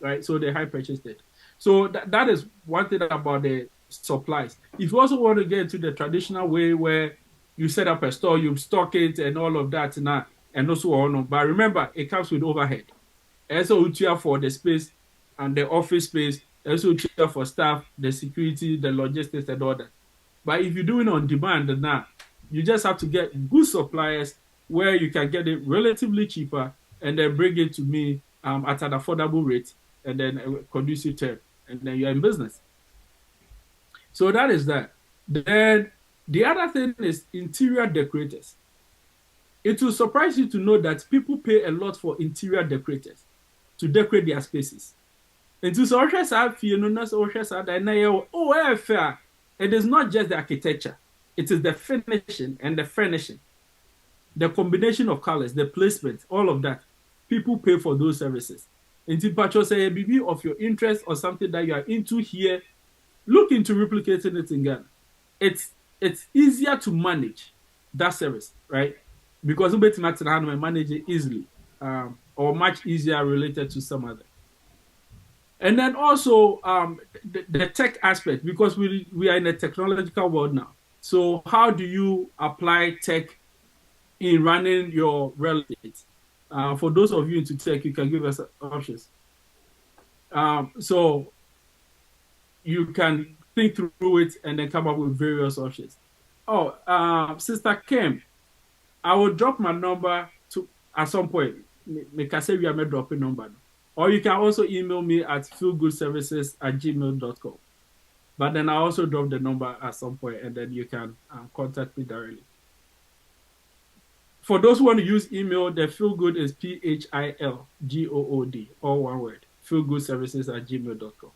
right? So they high purchased it. So that is one thing about the supplies. If you also want to get into the traditional way where you set up a store, you stock it and all of that now, and also on. But remember, it comes with overhead. Also, cheer for the space and the office space. Also, cheer for staff, the security, the logistics, and all that. But if you're doing on demand now, you just have to get good suppliers where you can get it relatively cheaper and then bring it to me at an affordable rate and then produce it term, and then you're in business. So that is that. Then the other thing is interior decorators. It will surprise you to know that people pay a lot for interior decorators to decorate their spaces. And to fair. It is not just the architecture. It is the finishing and the furnishing. The combination of colors, the placement, all of that. People pay for those services. And to purchase a BB of your interest or something that you are into here, look into replicating it in Ghana. It's easier to manage that service, right? Because you can manage it easily, or much easier related to some other. And then also the tech aspect, because we are in a technological world now. So how do you apply tech in running your real estate? For those of you into tech, you can give us options. So you can think through it and then come up with various options. Sister Kim, I will drop my number at some point, me can say we are dropping number. Or you can also email me at feelgoodservices@gmail.com. But then I also drop the number at some point, and then you can contact me directly. For those who want to use email, the feelgood is PHILGOOD, all one word. feelgoodservices@gmail.com.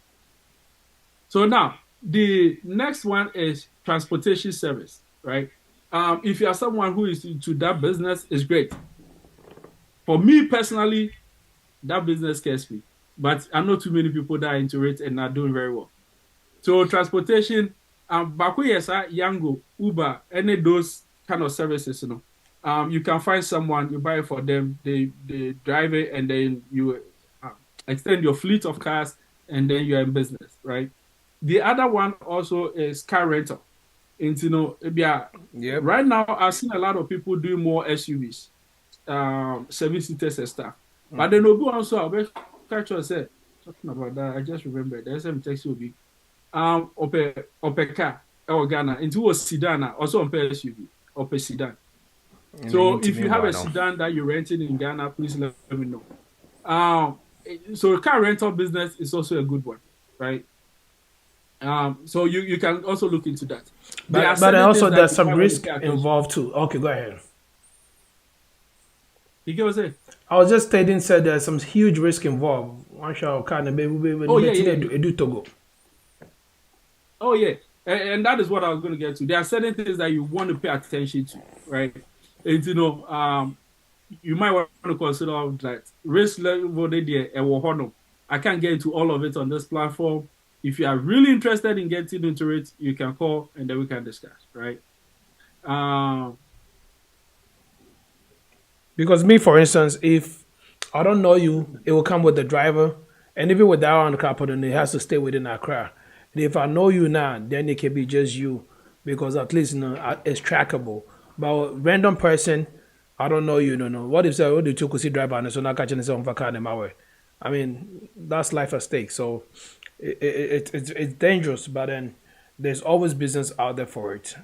So now, the next one is transportation service, right? If you are someone who is into that business, it's great. For me personally, that business scares me. But I know too many people that are into it and are doing very well. So transportation, back yes, Yango, Uber, any of those kind of services, you can find someone, you buy it for them, they drive it, and then you extend your fleet of cars, and then you're in business, right? The other one also is car rental. And, right now, I've seen a lot of people doing more SUVs, 7-seaters and stuff. But then we'll go also, I'll catch you say, talking about that, I just remembered, there's some text will be, car, or Ghana, into a sedan, also on SUV, or sedan. So if you have a sedan that you're renting in Ghana, please let me know. So car rental business is also a good one, right? So you can also look into that. But also there's some risk involved too. Okay, go ahead. You get what I'm saying? I was just stating said there's some huge risk involved. One shall kind of do Togo. Oh yeah, and that is what I was going to get to. There are certain things that you want to pay attention to, right? And you might want to consider that risk level there. I can't get into all of it on this platform. If you are really interested in getting into it, you can call and then we can discuss, right? Because me, for instance, if I don't know you, it will come with the driver, and even with that on the car, then it has to stay within Accra. And if I know you now, then it can be just you, because at least it's trackable. But random person, I don't know you, no. What if what do you see driver and so not catching his own car in my way? I mean, that's life at stake. So it's dangerous, but then there's always business out there for it.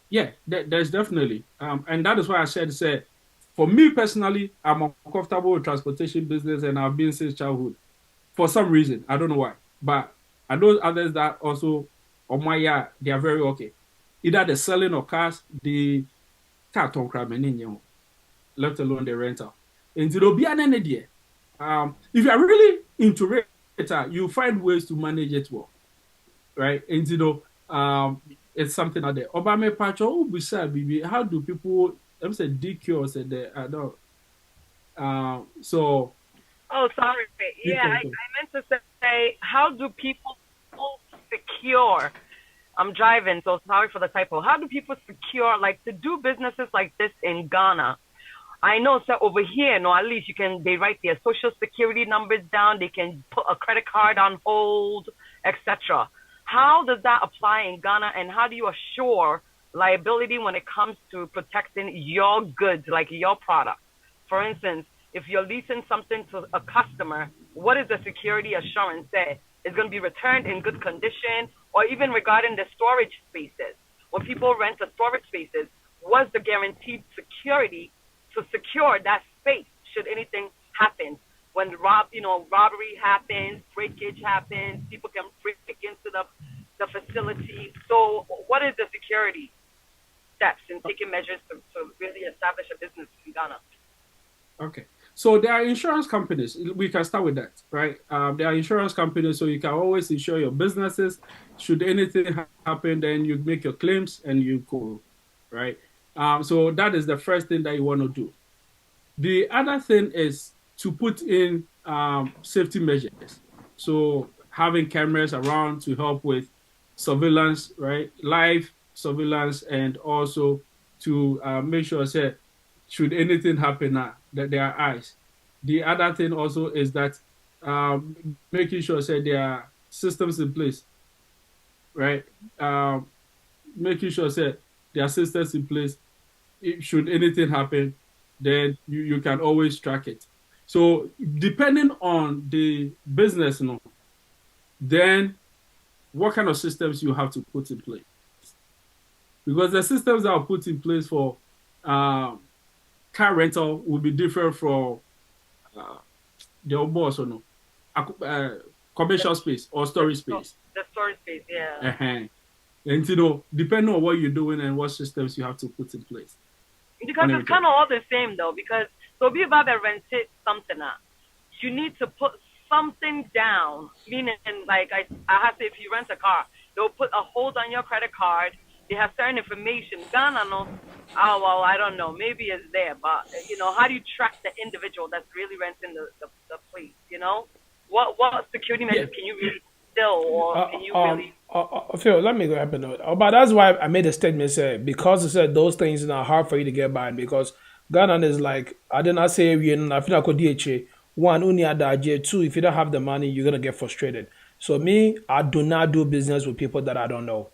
Yeah, there's definitely, and that is why I said, for me personally, I'm uncomfortable with transportation business, and I've been since childhood. For some reason, I don't know why, but I know others that also, on my yard, they are very okay. Either the selling of cars, the car let alone the rental. And it'll be an idea. If you are really into it, you find ways to manage it well, right? And it's something out there. Obama Pacho, how do people? I'm saying DQ said that I don't. So. Oh, sorry. Yeah, I meant to say, how do people secure? I'm driving, so sorry for the typo. How do people secure, like, to do businesses like this in Ghana? I know, so over here, at least they write their social security numbers down. They can put a credit card on hold, etc. How does that apply in Ghana, and how do you assure liability when it comes to protecting your goods, like your product? For instance, if you're leasing something to a customer, what is the security assurance that it's going to be returned in good condition? Or even regarding the storage spaces, when people rent the storage spaces, what's the guaranteed security to secure that space should anything happen? When robbery happens, breakage happens, people can break into the facility. So what is the security steps in taking measures to really establish a business in Ghana? Okay. So there are insurance companies. We can start with that, right? There are insurance companies, so you can always insure your businesses. Should anything happen, then you make your claims and you go, right? So that is the first thing that you want to do. The other thing is to put in safety measures. So having cameras around to help with surveillance, right? Live surveillance, and also to make sure that should anything happen that there are eyes. The other thing also is that making sure that there are systems in place, right? Making sure that there are systems in place. Should anything happen, then you can always track it. So depending on the business, then what kind of systems you have to put in place. Because the systems that are put in place for car rental will be different from the boss or no commercial space or storage space. The storage space, yeah. And depending on what you're doing and what systems you have to put in place. Because it's kind of all the same though. Because so be about to rent it something up, you need to put something down. Meaning, like I have to, if you rent a car, they'll put a hold on your credit card. They have certain information. Ghana, no. Oh well, I don't know. Maybe it's there, but how do you track the individual that's really renting the place? What security measures can you really still, or can you really? Phil, let me go ahead and note. But that's why I made a statement. Said because I said those things are hard for you to get by because Ghana is like I did not say I feel like DHA. One, only at two. If you don't have the money, you're gonna get frustrated. So me, I do not do business with people that I don't know.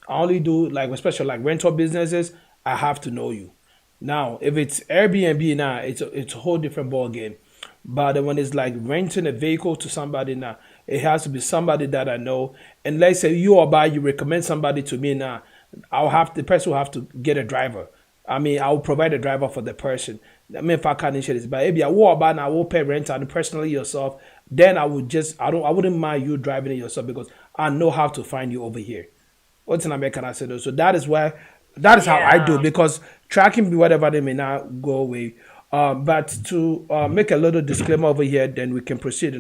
I only do especially rental businesses. I have to know you. Now, if it's Airbnb now, it's a whole different ball game. But when it's like renting a vehicle to somebody now, it has to be somebody that I know. And let's say you recommend somebody to me now, the person will have to get a driver. I mean, I will provide a driver for the person. I mean, if I can't issue this, but maybe I will pay rent and personally yourself. Then I wouldn't mind you driving it yourself because I know how to find you over here. What's in America? I said, so that is how I do because tracking whatever they may not go away. But to make a little disclaimer over here, then we can proceed.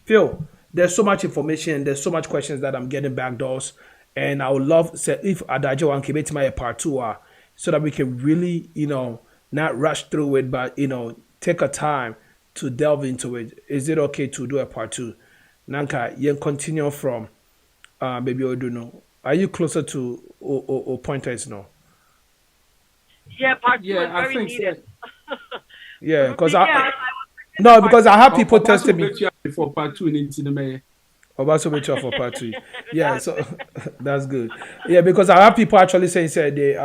Phil, there's so much information, there's so much questions that I'm getting backdoors, and I would love if Adajo and Kibeti my part 2 so that we can really, not rush through it, but take a time to delve into it. Is it okay to do a part 2? Nanka, you continue from Baby Oduno. Are you closer to or pointers now? Yeah, part 2 is very needed. So. Yeah, because because I have people testing me for part 2 into the mayor. Also make sure for part 2. Yeah, so that's good. Yeah, because I have people actually saying they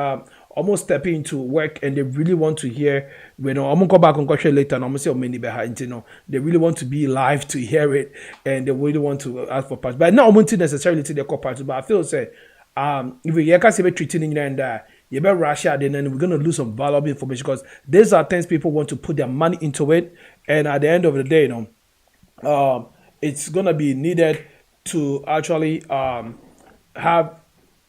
almost stepping into work and they really want to hear. I'm gonna go back on question later and I'm gonna say many behind. They really want to be live to hear it and they really want to ask for parts. But not necessarily to the call part 2. But I feel if we can't see treating in and you better rush out and then we're going to lose some valuable information because these are things people want to put their money into it. And at the end of the day, it's going to be needed to actually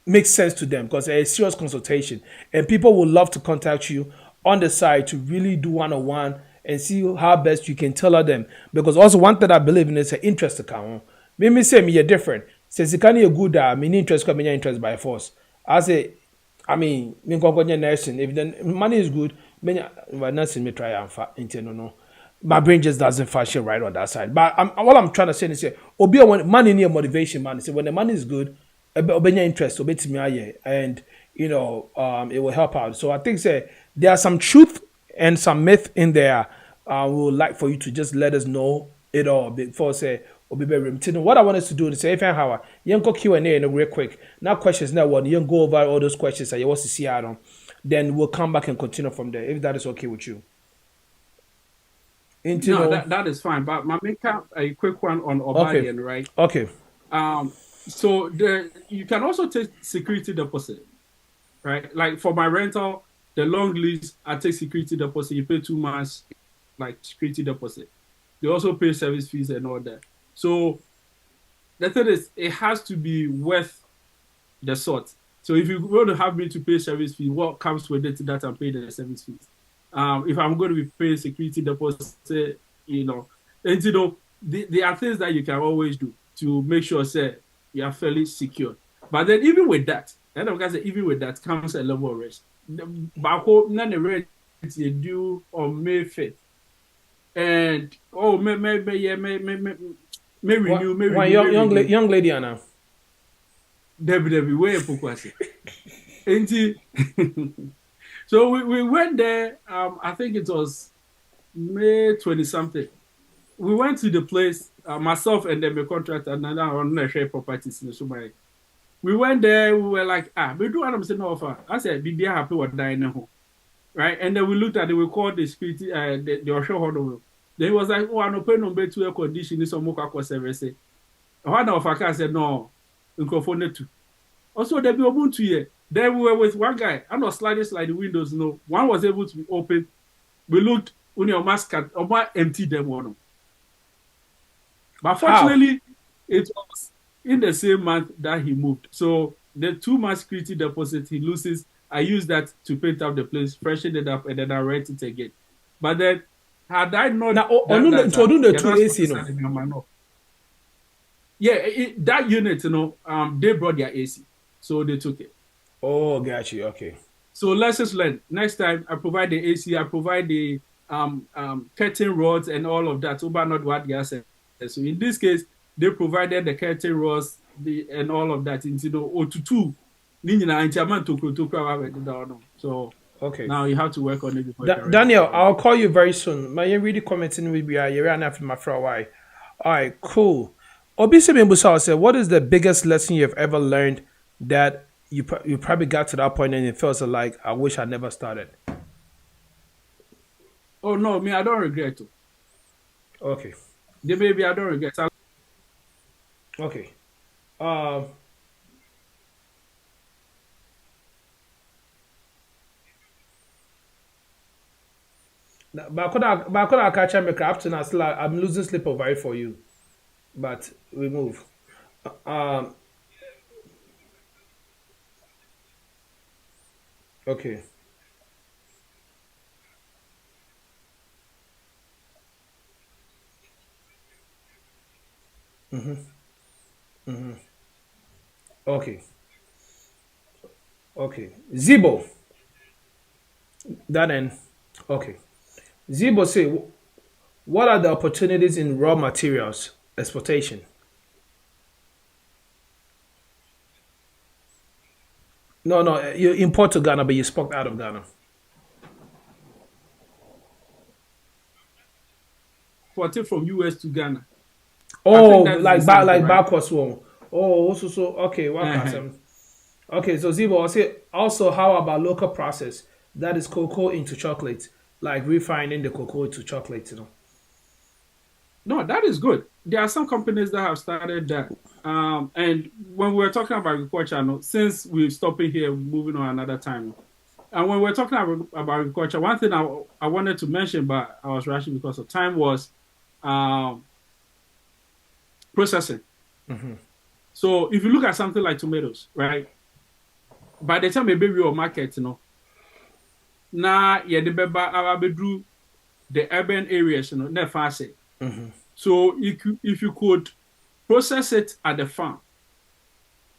make sense to them because it's a serious consultation. And people will love to contact you on the side to really do one-on-one and see how best you can tailor them. Because also one thing I believe in is an interest account. Me say me different. Since you can't good me interest come interest by force. Me nursing. If the money is good, nursing me try and no. My brain just doesn't function right on that side. But what I'm trying to say is money near motivation, man. When the money is good, interest, and it will help out. So I think there are some truth and some myth in there. We would like for you to just let us know it all before what I want us to do is say, how you go Q&A real quick. Now questions now one you go over all those questions that you want to see out on. Then we'll come back and continue from there if that is okay with you. That is fine. But my make a quick one on Obadian, right? Okay. So you can also take security deposit, right? Like for my rental, the long lease, I take security deposit. You pay 2 months, security deposit. They also pay service fees and all that. So the thing is, it has to be worth the sort. So if you want to have me to pay service fee, what comes with it that I'm paying the service fees? If I'm going to be paying security deposit, and there are things that you can always do to make sure you are fairly secure. But then even with that, comes a level of risk. But none of the rent you due on May 5th. And young lady Anna. Debbie, where So we went there. I think it was May 20 something. We went to the place. Myself and then my contractor and another share properties in the we went there. We were like, we do want to offer. I said, be happy with dining, right? And then we looked at it. We called the security, the offshore hold. Then he was like, oh, I'm open number 2 air conditioning. So Moka service. One of our cars said, no, microphone too. Also, there be open to here. Then we were with one guy. I know slide the windows. No, one was able to be open. We looked when your mask empty them one. But How? fortunately, it was in the same month that he moved. So the 2 month security deposit he loses, I used that to paint up the place, freshen it up, and then I rent it again. But then, had I not Now, done that, the two AC, no. Yeah, that unit, they brought their AC, so they took it. Oh, got you. Okay. So let's just learn. Next time, I provide the AC, I provide the curtain rods and all of that. Uber not what they said. So in this case, they provided the curtain rods and all of that. Otutu, so Okay. now you have to work on it before Daniel, I'll call you very soon. My really commenting will be you're after my for a while. All right, cool. Obisi Mbusa said, what is the biggest lesson you've ever learned that you probably got to that point and it feels like I wish I never started? Oh no, me, I don't regret it. Okay. The baby, I don't regret. Okay. But I could catch me craft and I'm losing sleep over it for you. But we move. Okay. Okay. Okay. Zibo. That end. Okay. Zibo say, what are the opportunities in raw materials exportation? No, you import to Ghana, but you export out of Ghana. Imported from US to Ghana. Oh, like backwards one. Oh, so okay, okay, so Zibo, I say also how about local process? That is cocoa into chocolate, like refining the cocoa to chocolate, No, that is good. There are some companies that have started that. And when we're talking about agriculture, since we're stopping here, moving on another time. And when we're talking about agriculture, one thing I wanted to mention, but I was rushing because of time, was processing. So if you look at something like tomatoes, right? By the time a baby or market, now the urban areas, they're fast. So if you could process it at the farm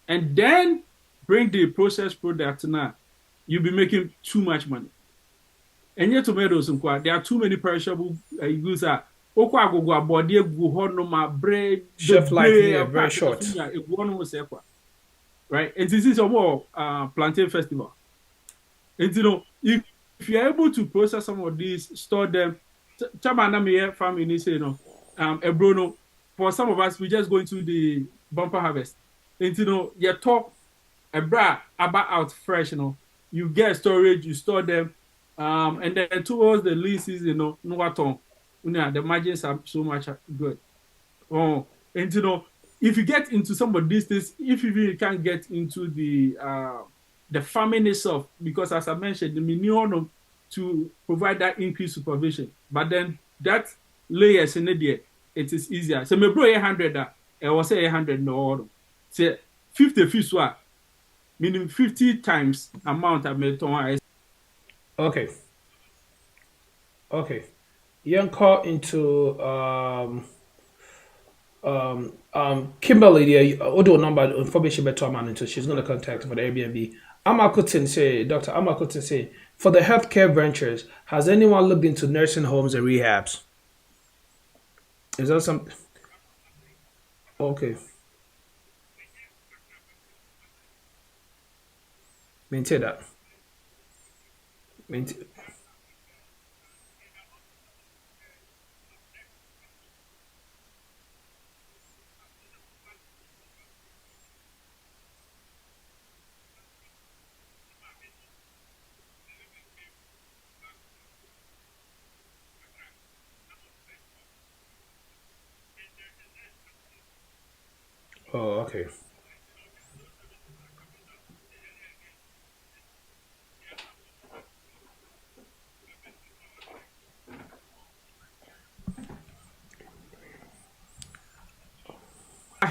and then bring the processed product now, you'll be making too much money. And yet tomatoes, there are too many perishable goods. Shelf life very short. Right? And this is a more plantain festival. And if you're able to process some of these, store them, farming, Ebrono, for some of us, we just go into the bumper harvest. And you talk about out fresh, you get storage, you store them, and then towards the lean season, the margins are so much good. Oh, and if you get into some of these things, if you really can't get into the farming itself, because as I mentioned, the minimum to provide that increased supervision, but then that layers in there, it is easier. So me bro 100 I was say 100 no. Say 50 fish meaning 50 times amount I made on. Okay. You call into Kimberly there, audio number information better man into she's gonna contact for the Airbnb. Dr. Amakutin say, for the healthcare ventures, has anyone looked into nursing homes and rehabs? Is that something? Okay. Maintain that. Maintain. Oh, okay.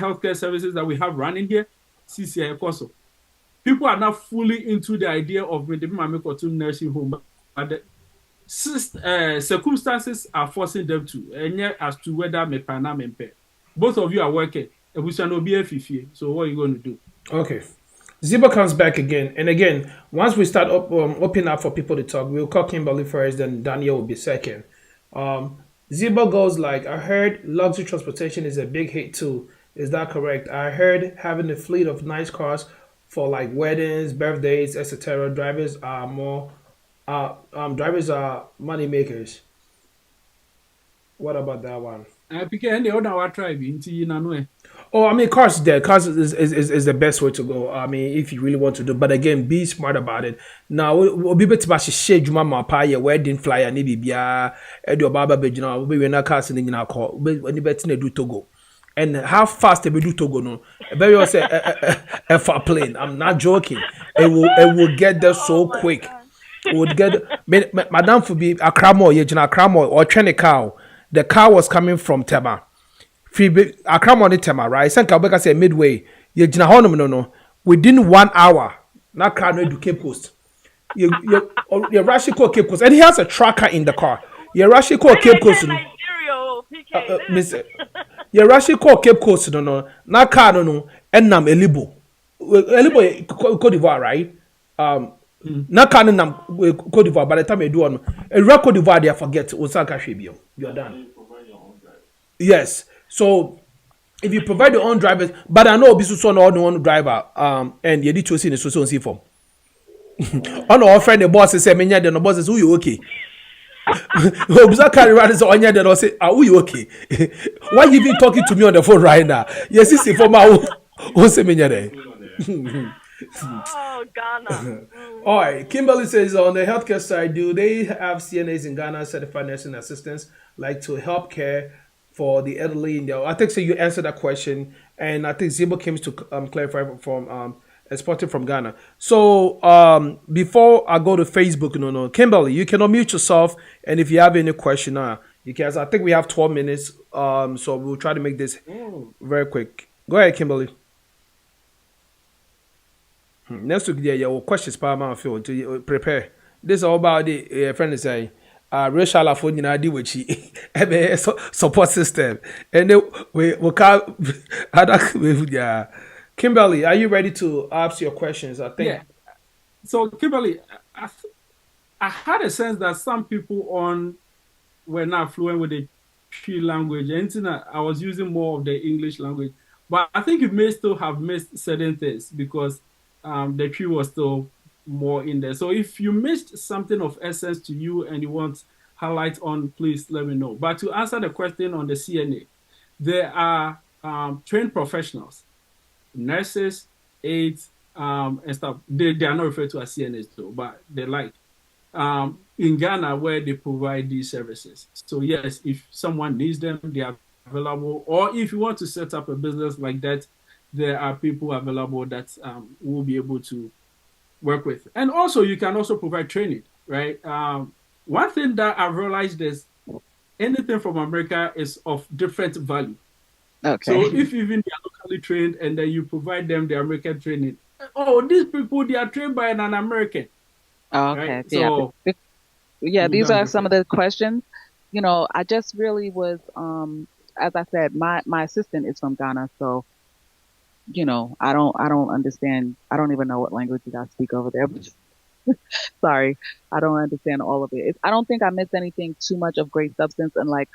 healthcare services that we have running here, CCI also. People are not fully into the idea of the nursing home, but the circumstances are forcing them to, and yet as to whether me pana me pay. Both of you are working. So what are you going to do? Okay. Ziba comes back again. And again, once we start opening up for people to talk, we'll call Kimberly first, then Daniel will be second. Ziba goes like, I heard luxury transportation is a big hit too. Is that correct? I heard having a fleet of nice cars for like weddings, birthdays, etc. Drivers are money makers. What about that one? Because the other tribe in Oh, I mean, cars there. Cars is the best way to go. I mean, if you really want to do. But again, be smart about it. Now, we'll be better about share Juma Mapa, your wedding flyer, maybe Bia, Edo Baba Bejina, we na cars in our call. When you bet do Togo. And how fast they will do Togo, no? Very well say a far plane. I'm not joking. It will get there so quick. It would get Madame for be a cramo, Yejina cramo, or train cow. The car was coming from Tema. Accra money Tema, right? Sanka Beka say midway. You no. Within 1 hour, na car no do Cape Coast. You rush call Cape Coast, and he has a tracker in the car. You rush call Cape Coast. Miss, you rush call Cape Coast no. Na car no. And nam Elibo. Elibo Cote d'Ivoire, right? Na car nam Cote d'Ivoire. By the time you do on a Cote d'Ivoire, they forget Osaka Shibio. You're done. Yes. So if you provide your own drivers, but I know Bisu son or no one driver, and you need to see the social see form. On our friend the boss say, "Menya the boss is who you okay." Obusa carry around so onya the say, "Are you okay?" Why you even talking to me on the phone right now? Yes, see for my who say menya there. Oh, Ghana. All right. Kimberly says on the healthcare side, do they have CNAs in Ghana, certified nursing assistants, like to help care for the elderly in there? I think so. You answered that question, and I think Zibo came to clarify from exporting from Ghana. So before I go to Facebook, no, Kimberly, you can unmute yourself, and if you have any question, you can. I think we have 12 minutes, so we'll try to make this very quick. Go ahead, Kimberly. Next week, yeah, your questions, Paramount Field, to prepare. This is all about the friend is saying. Racial afford in ID which support system, and we can't. Yeah, Kimberly, are you ready to ask your questions? I think. Yeah. So Kimberly, I had a sense that some people were not fluent with the Cree language, and I was using more of the English language. But I think you may still have missed certain things because the Cree was still more in there. So if you missed something of essence to you and you want highlight on, please let me know. But to answer the question on the CNA, there are trained professionals, nurses, aides, and stuff. They are not referred to as CNAs though, but they're like in Ghana where they provide these services. So yes, if someone needs them, they are available. Or if you want to set up a business like that, there are people available that will be able to work with. And also, you can also provide training, right? One thing that I've realized is anything from America is of different value. Okay. So if even they are locally trained and then you provide them the American training, these people, they are trained by an American. Okay. Right? So, yeah, these are some of the questions. You know, I just really was, as I said, my assistant is from Ghana, so you know, I don't understand. I don't even know what language you guys speak over there. Sorry, I don't understand all of it. I don't think I missed anything too much of great substance. And like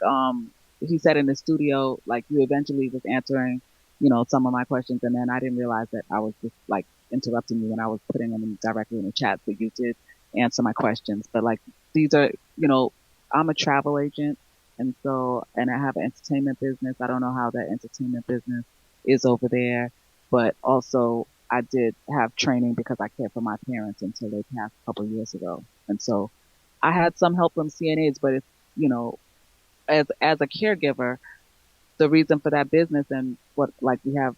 he said in the studio, like you eventually was answering, you know, some of my questions, and then I didn't realize that I was just like interrupting you when I was putting them directly in the chat. So you did answer my questions, but like these are, you know, I'm a travel agent, and I have an entertainment business. I don't know how that entertainment business is over there, but also I did have training because I cared for my parents until they passed a couple of years ago. And so I had some help from CNAs, but it's, you know, as a caregiver, the reason for that business and what, like we have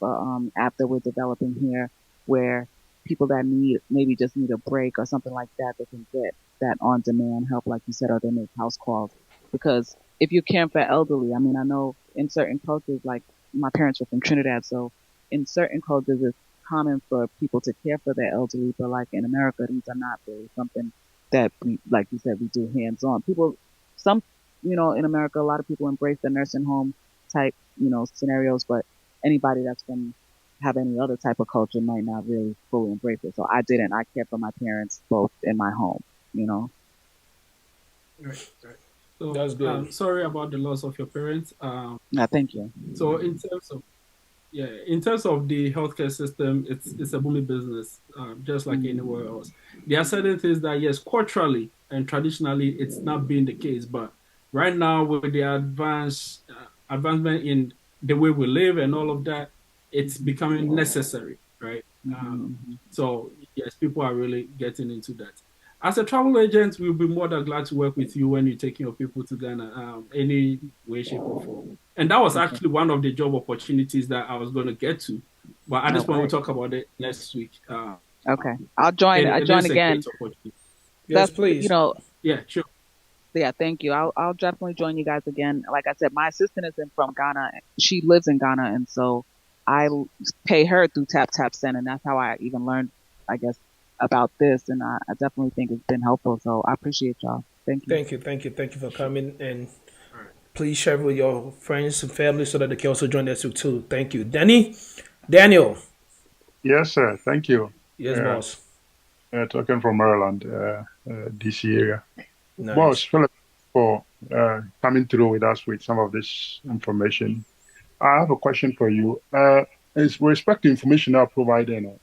app that we're developing here where people that maybe just need a break or something like that, they can get that on demand help, like you said, or they make house calls. Because if you're caring for elderly, I mean, I know in certain cultures, like my parents were from Trinidad, so in certain cultures it's common for people to care for their elderly, but like in America, these are not really something that we, like you said, we do hands on. People, some, in America, a lot of people embrace the nursing home type, scenarios, but anybody that's from have any other type of culture might not really fully embrace it. So I didn't. I cared for my parents both in my home, Right, right. So That's good. sorry about the loss of your parents. Yeah, thank you. So in terms of the healthcare system, it's a booming business, just like anywhere else. There are certain things that, yes, culturally and traditionally, it's not been the case, but right now with the advancement in the way we live and all of that, it's becoming necessary, right? So yes, people are really getting into that. As a travel agent, we'll be more than glad to work with you when you're taking your people to Ghana, any way, shape, or form. And that was actually one of the job opportunities that I was going to get to. But at this point, we'll talk about it next week. Okay. I'll join. I'll join again. Yes, please. Yeah, sure. Yeah, thank you. I'll definitely join you guys again. Like I said, my assistant is from Ghana. She lives in Ghana, and so I pay her through Tap Tap Send, and that's how I even learned, I guess, about this. And I definitely think it's been helpful. So I appreciate y'all. Thank you. Thank you for coming, and please share with your friends and family so that they can also join us too. Thank you, Daniel. Yes, sir. Thank you. Yes, boss. Talking from Maryland, DC area. Nice. Boss, Philip, for coming through with us with some of this information. I have a question for you. With respect to information I'm providing,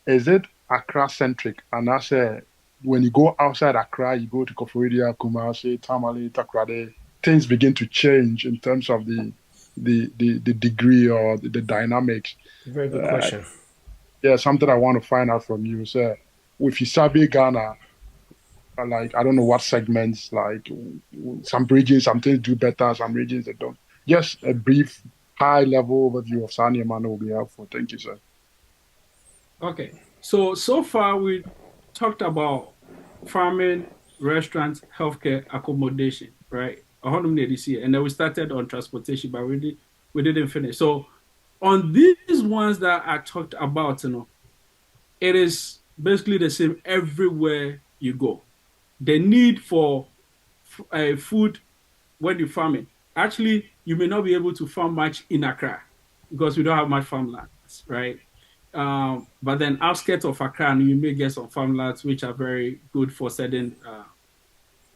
is it Accra-centric? And I say, when you go outside Accra, you go to Koforidua, Kumasi, Tamale, Takrade, things begin to change in terms of the degree or the dynamics. Very good question. Yeah, something I want to find out from you, sir. If you survey Ghana, like, I don't know what segments, like some regions, some things do better, some regions they don't. Just a brief, high-level overview of Sanya Mano will be helpful. Thank you, sir. Okay. So far, we talked about farming, restaurants, healthcare, accommodation, right? This year, and then we started on transportation, but we didn't finish. So on these ones that I talked about, it is basically the same everywhere you go. The need for food when you're farming. Actually, you may not be able to farm much in Accra because we don't have much farmlands, right? But then outskirts of Accra, you may get some farmlands which are very good for certain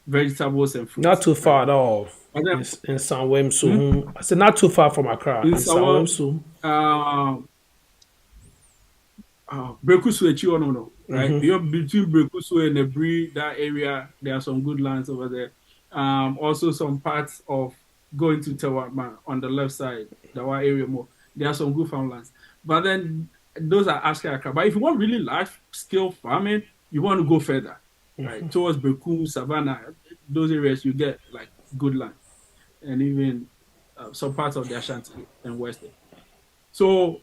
vegetables and fruits. Not too far at all. In Sanwemsu. I said not too far from Accra. In Sanwemsu. Brekusu no, right? Between Brekusu and Ebri, that area, there are some good lands over there. Also some parts of going to Tewama on the left side, the Wa area more. There are some good farmlands. But then those are outskirts Accra. But if you want really large scale farming, you want to go further, right? Towards Breku, Savannah, those areas you get like good land. And even some parts of the Ashanti and Western. So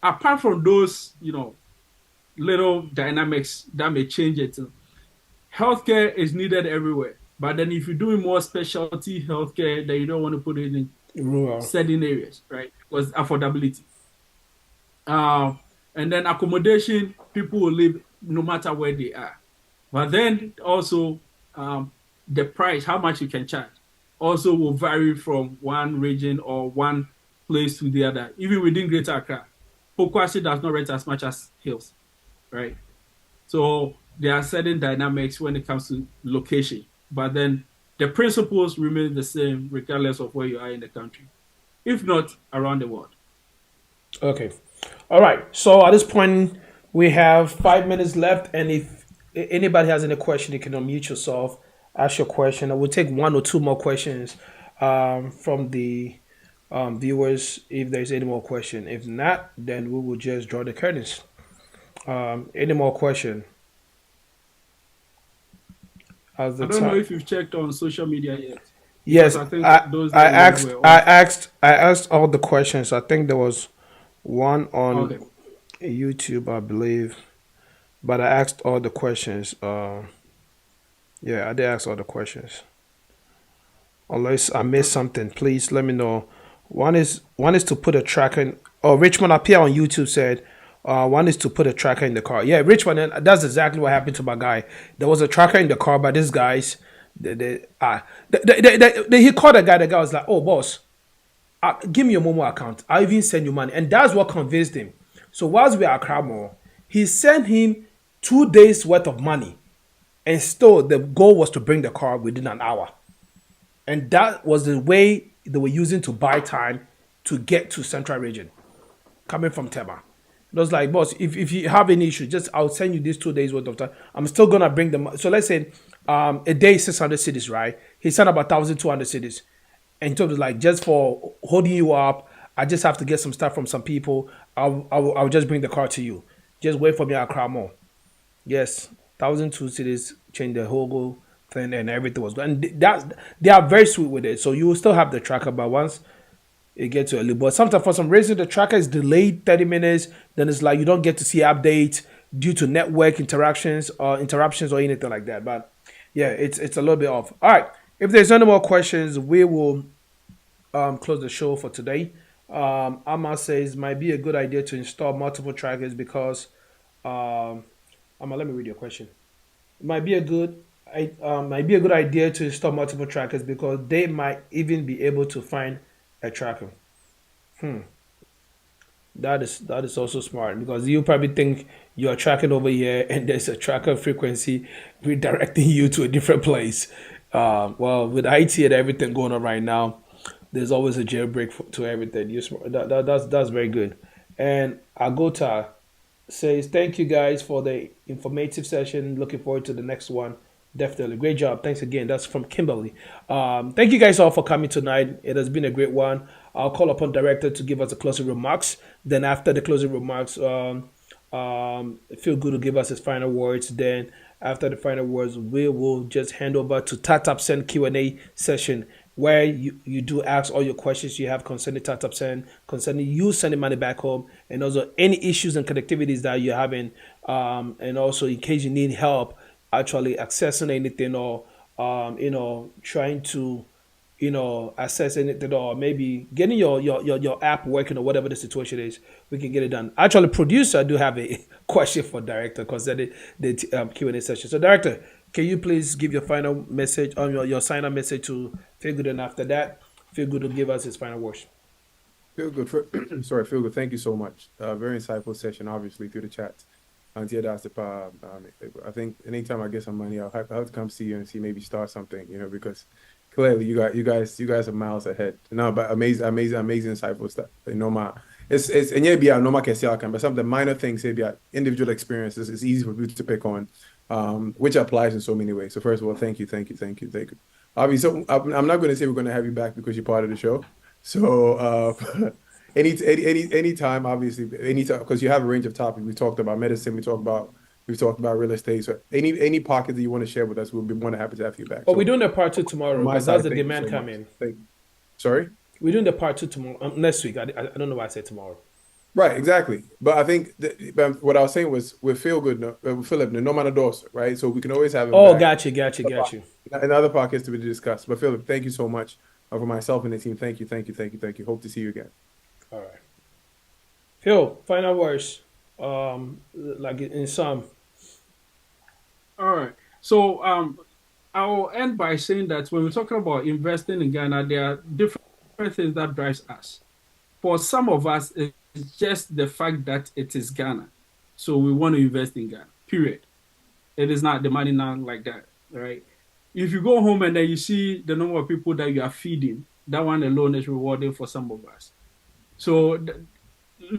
apart from those, little dynamics that may change it, healthcare is needed everywhere. But then if you're doing more specialty healthcare, then you don't want to put it in rural certain areas, right? Because affordability. And then accommodation, people will live no matter where they are. But then also the price, how much you can charge, also will vary from one region or one place to the other. Even within Greater Accra, Pokwasi does not rent as much as Hills, right? So there are certain dynamics when it comes to location, but then the principles remain the same regardless of where you are in the country, if not around the world. Okay. All right. So at this point, we have 5 minutes left, and if anybody has any question, you can unmute yourself, ask your question. I will take one or two more questions from the viewers if there's any more question. If not, then we will just draw the curtains. Any more question? I don't know if you've checked on social media yet. Yes, I asked all the questions. I think there was one on YouTube, I believe, but I asked all the questions. Yeah, I did ask all the questions. Unless I missed something, please let me know One is to put a tracker in. Oh, Richmond up here on YouTube said, one is to put a tracker in the car. Yeah, Richmond, and that's exactly what happened to my guy. There was a tracker in the car, but these guys, he called the guy. The guy was like, "Oh, boss, give me your Momo account. I'll even send you money." And that's what convinced him. So whilst we are at Crabmore, he sent him 2 days worth of money, and still the goal was to bring the car within an hour. And that was the way they were using to buy time to get to Central Region, coming from Tema. It was like, boss, if you have any issue, just I'll send you these 2 days worth of time. I'm still gonna bring them. So let's say a day 600 cities, right? He sent about 1,200 cities, and he told us like, just for holding you up, I just have to get some stuff from some people. I'll just bring the car to you. Just wait for me at Cramo. Yes, 1,002 cities changed the whole thing and everything was good. And they are very sweet with it. So you will still have the tracker, but once it gets to a little, but sometimes for some reason the tracker is delayed 30 minutes. Then it's like you don't get to see updates due to network interactions or interruptions or anything like that. But yeah, it's a little bit off. All right, if there's any more questions, we will close the show for today. Amma says might be a good idea to install multiple trackers because Amma, let me read your question. It might be a good idea to install multiple trackers because they might even be able to find a tracker. That is also smart because you probably think you are tracking over here and there's a tracker frequency redirecting you to a different place. Well, with IT and everything going on right now, there's always a jailbreak to everything. That's very good. And Agota says, thank you guys for the informative session. Looking forward to the next one. Definitely. Great job. Thanks again. That's from Kimberly. Thank you guys all for coming tonight. It has been a great one. I'll call upon director to give us the closing remarks. Then after the closing remarks, Feel Good to give us his final words. Then after the final words, we will just hand over to Tatap Send Q&A session where you do ask all your questions you have concerning Tatap Send, concerning you sending money back home, and also any issues and connectivities that you're having, and also in case you need help actually accessing anything or trying to access anything or maybe getting your app working or whatever the situation is, we can get it done. Actually, producer, I do have a question for director because the Q&A session. So director, can you please give your final message on your sign-up message to Feel Good, and after that, Feel Good to give us his final words. Feel Good. Sorry, Feel Good. Thank you so much. Very insightful session, obviously, through the chat. Until Diaspora, I think anytime I get some money, I'll have to come see you and see maybe start something, because clearly you guys are miles ahead. No, but amazing, insightful stuff. It's and yeah, be a normal case but some of the minor things, maybe individual experiences, it's easy for people to pick on, which applies in so many ways. So first of all, thank you. Obviously, I'm not going to say we're going to have you back because you're part of the show. So any time, obviously, anytime, because you have a range of topics. We talked about medicine. We've talked about real estate. So any pocket that you want to share with us, we'll be more than happy to have you back. Oh, we're doing the part 2 tomorrow. Because that's the demand coming. Sorry? We're doing the part 2 tomorrow. Next week. I don't know why I said tomorrow. Right, exactly. But I think what I was saying was with Feel Good, with Philip, no man adores, right? So we can always have him back. Got you. And other podcasts to be discussed. But Philip, thank you so much for myself and the team. Thank you. Hope to see you again. All right. Phil, final words. Like in some. All right. So I'll end by saying that when we're talking about investing in Ghana, there are different things that drives us. For some of us, it's just the fact that it is Ghana. So we want to invest in Ghana, period. It is not the money now like that, right? If you go home and then you see the number of people that you are feeding, that one alone is rewarding for some of us. So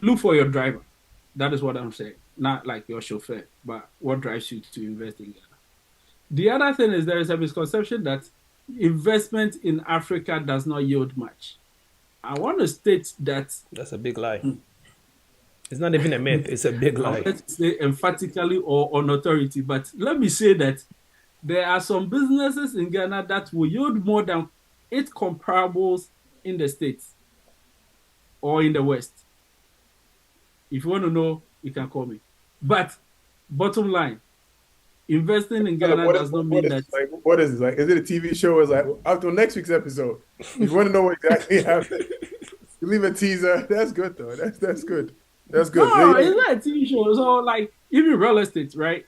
look for your driver. That is what I'm saying. Not like your chauffeur, but what drives you to invest in Ghana. The other thing is there is a misconception that investment in Africa does not yield much. I want to state that... That's a big lie. It's not even a myth. It's a big lie. Let's say emphatically or on authority, but let me say that there are some businesses in Ghana that will yield more than 8 comparables in the States or in the West. If you want to know, you can call me. But bottom line, investing in Ghana does not mean that... What is it like? Is it a TV show? It's like, after next week's episode, if you want to know what exactly happened. You leave a teaser. That's good though. That's good. That's good. No, Yeah, it's not a TV show. So like even real estate, right?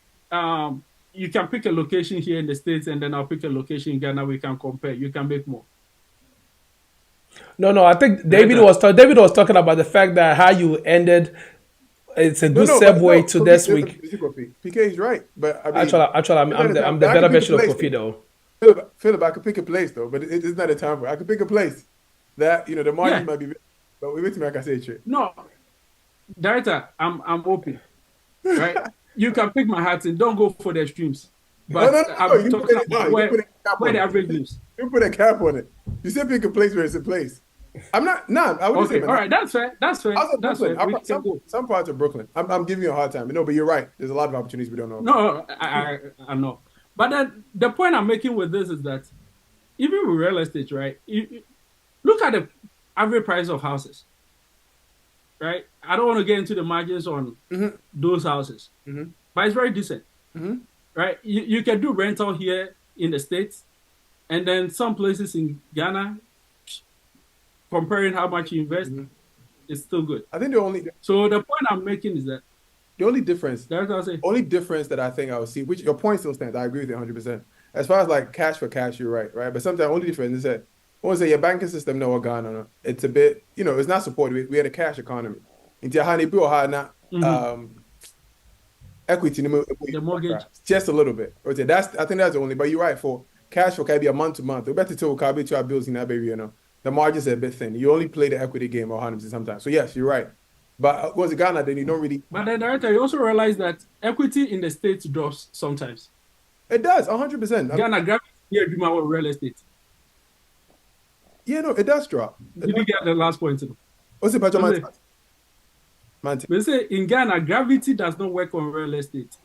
You can pick a location here in the States and then I'll pick a location in Ghana. We can compare. You can make more. No, I think David was talking about the fact that how you ended. It's a good segue to this week. PK is right, but I mean, actually, I'm the better version of Kofi though. Philip, I could pick a place though, but it's not a time for it. I could pick a place that the margin might be, but we wait to make I say it. No, Director, I'm open, right? You can pick Manhattan. Don't go for the extremes. But no, I'm talking about where the average lives. You put a cap on it. You said pick a place where it's a place. I'm not. Nah, I wouldn't say. All right, that's fair. That's fair. That's fair. Some parts of Brooklyn. I'm giving you a hard time. No, but you're right. There's a lot of opportunities we don't know. No, I know. But then the point I'm making with this is that even with real estate, right? You look at the average price of houses, right? I don't want to get into the margins on those houses, but it's very decent, right? You can do rental here in the States, and then some places in Ghana, comparing how much you invest, it's still good. I think So the point I'm making is that the only difference, only difference that I think I will see, which your point still stands. I agree with you 100%. As far as like cash for cash, you're right? But sometimes only difference is that I want to say your banking system no Ghana, no. It's a bit, it's not supported. We had a cash economy. Equity, the mortgage, just a little bit. I think that's the only. But you're right, for cash for can be a month to month. We better tell to our bills in that baby, The margins are a bit thin. You only play the equity game 100% sometimes. So yes, you're right. But once Ghana, then you don't really. But then, Director, you also realize that equity in the States drops sometimes. It does, 100%. Ghana gravity here do more real estate. Yeah, no, it does drop. You didn't get the last point. What's it, Patrick? They say in Ghana, gravity does not work on real estate.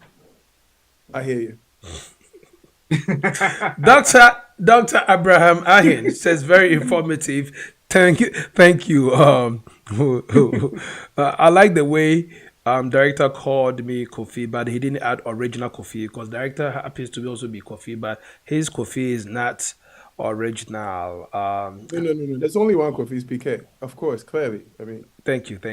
I hear you. Dr. Abraham Ahin says very informative. Thank you. I like the way director called me Kofi, but he didn't add original Kofi because director happens to also be Kofi, but his Kofi is not original. No. There's only one Kofi, it's PK. Of course, clearly. I mean, thank you. Hey,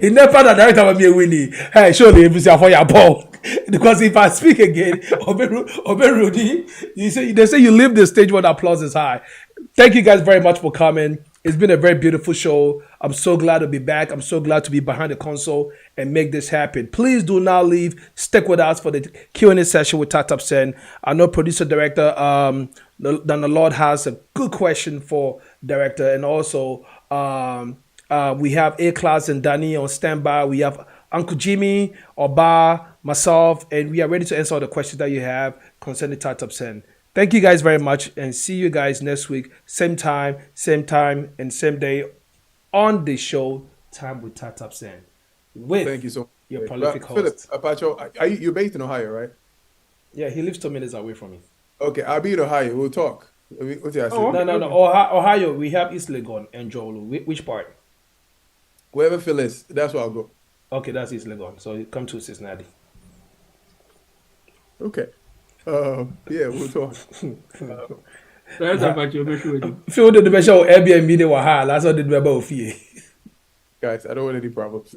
in that part of director will be a winnie. Hey, surely if you for your ball. Because if I speak again, Rudy, they say you leave the stage when applause is high. Thank you guys very much for coming. It's been a very beautiful show. I'm so glad to be back. I'm so glad to be behind the console and make this happen. Please do not leave. Stick with us for the Q&A session with Tatap Sen. I know producer director the Lord has a good question for director, and also we have A-Class and Danny on standby. We have Uncle Jimmy, Oba, myself, and we are ready to answer all the questions that you have concerning Tatap Sen. Thank you guys very much, and see you guys next week. Same time, and same day on the show, Time with Tatap Sen. Thank you so much. Your prolific host. Philip, Apacho, you're based in Ohio, right? Yeah, he lives 2 minutes away from me. Okay, I'll be in Ohio. We'll talk. What's the No. Ohio, we have East Legon and Jolu. Which part? Wherever Phil is, that's where I'll go. Okay, that's East Legon. So you come to Cincinnati. Okay. Yeah, we'll talk. That's about your mission. Phil did the best show Airbnb they were high. That's what did we about fear. Guys, I don't want any problems.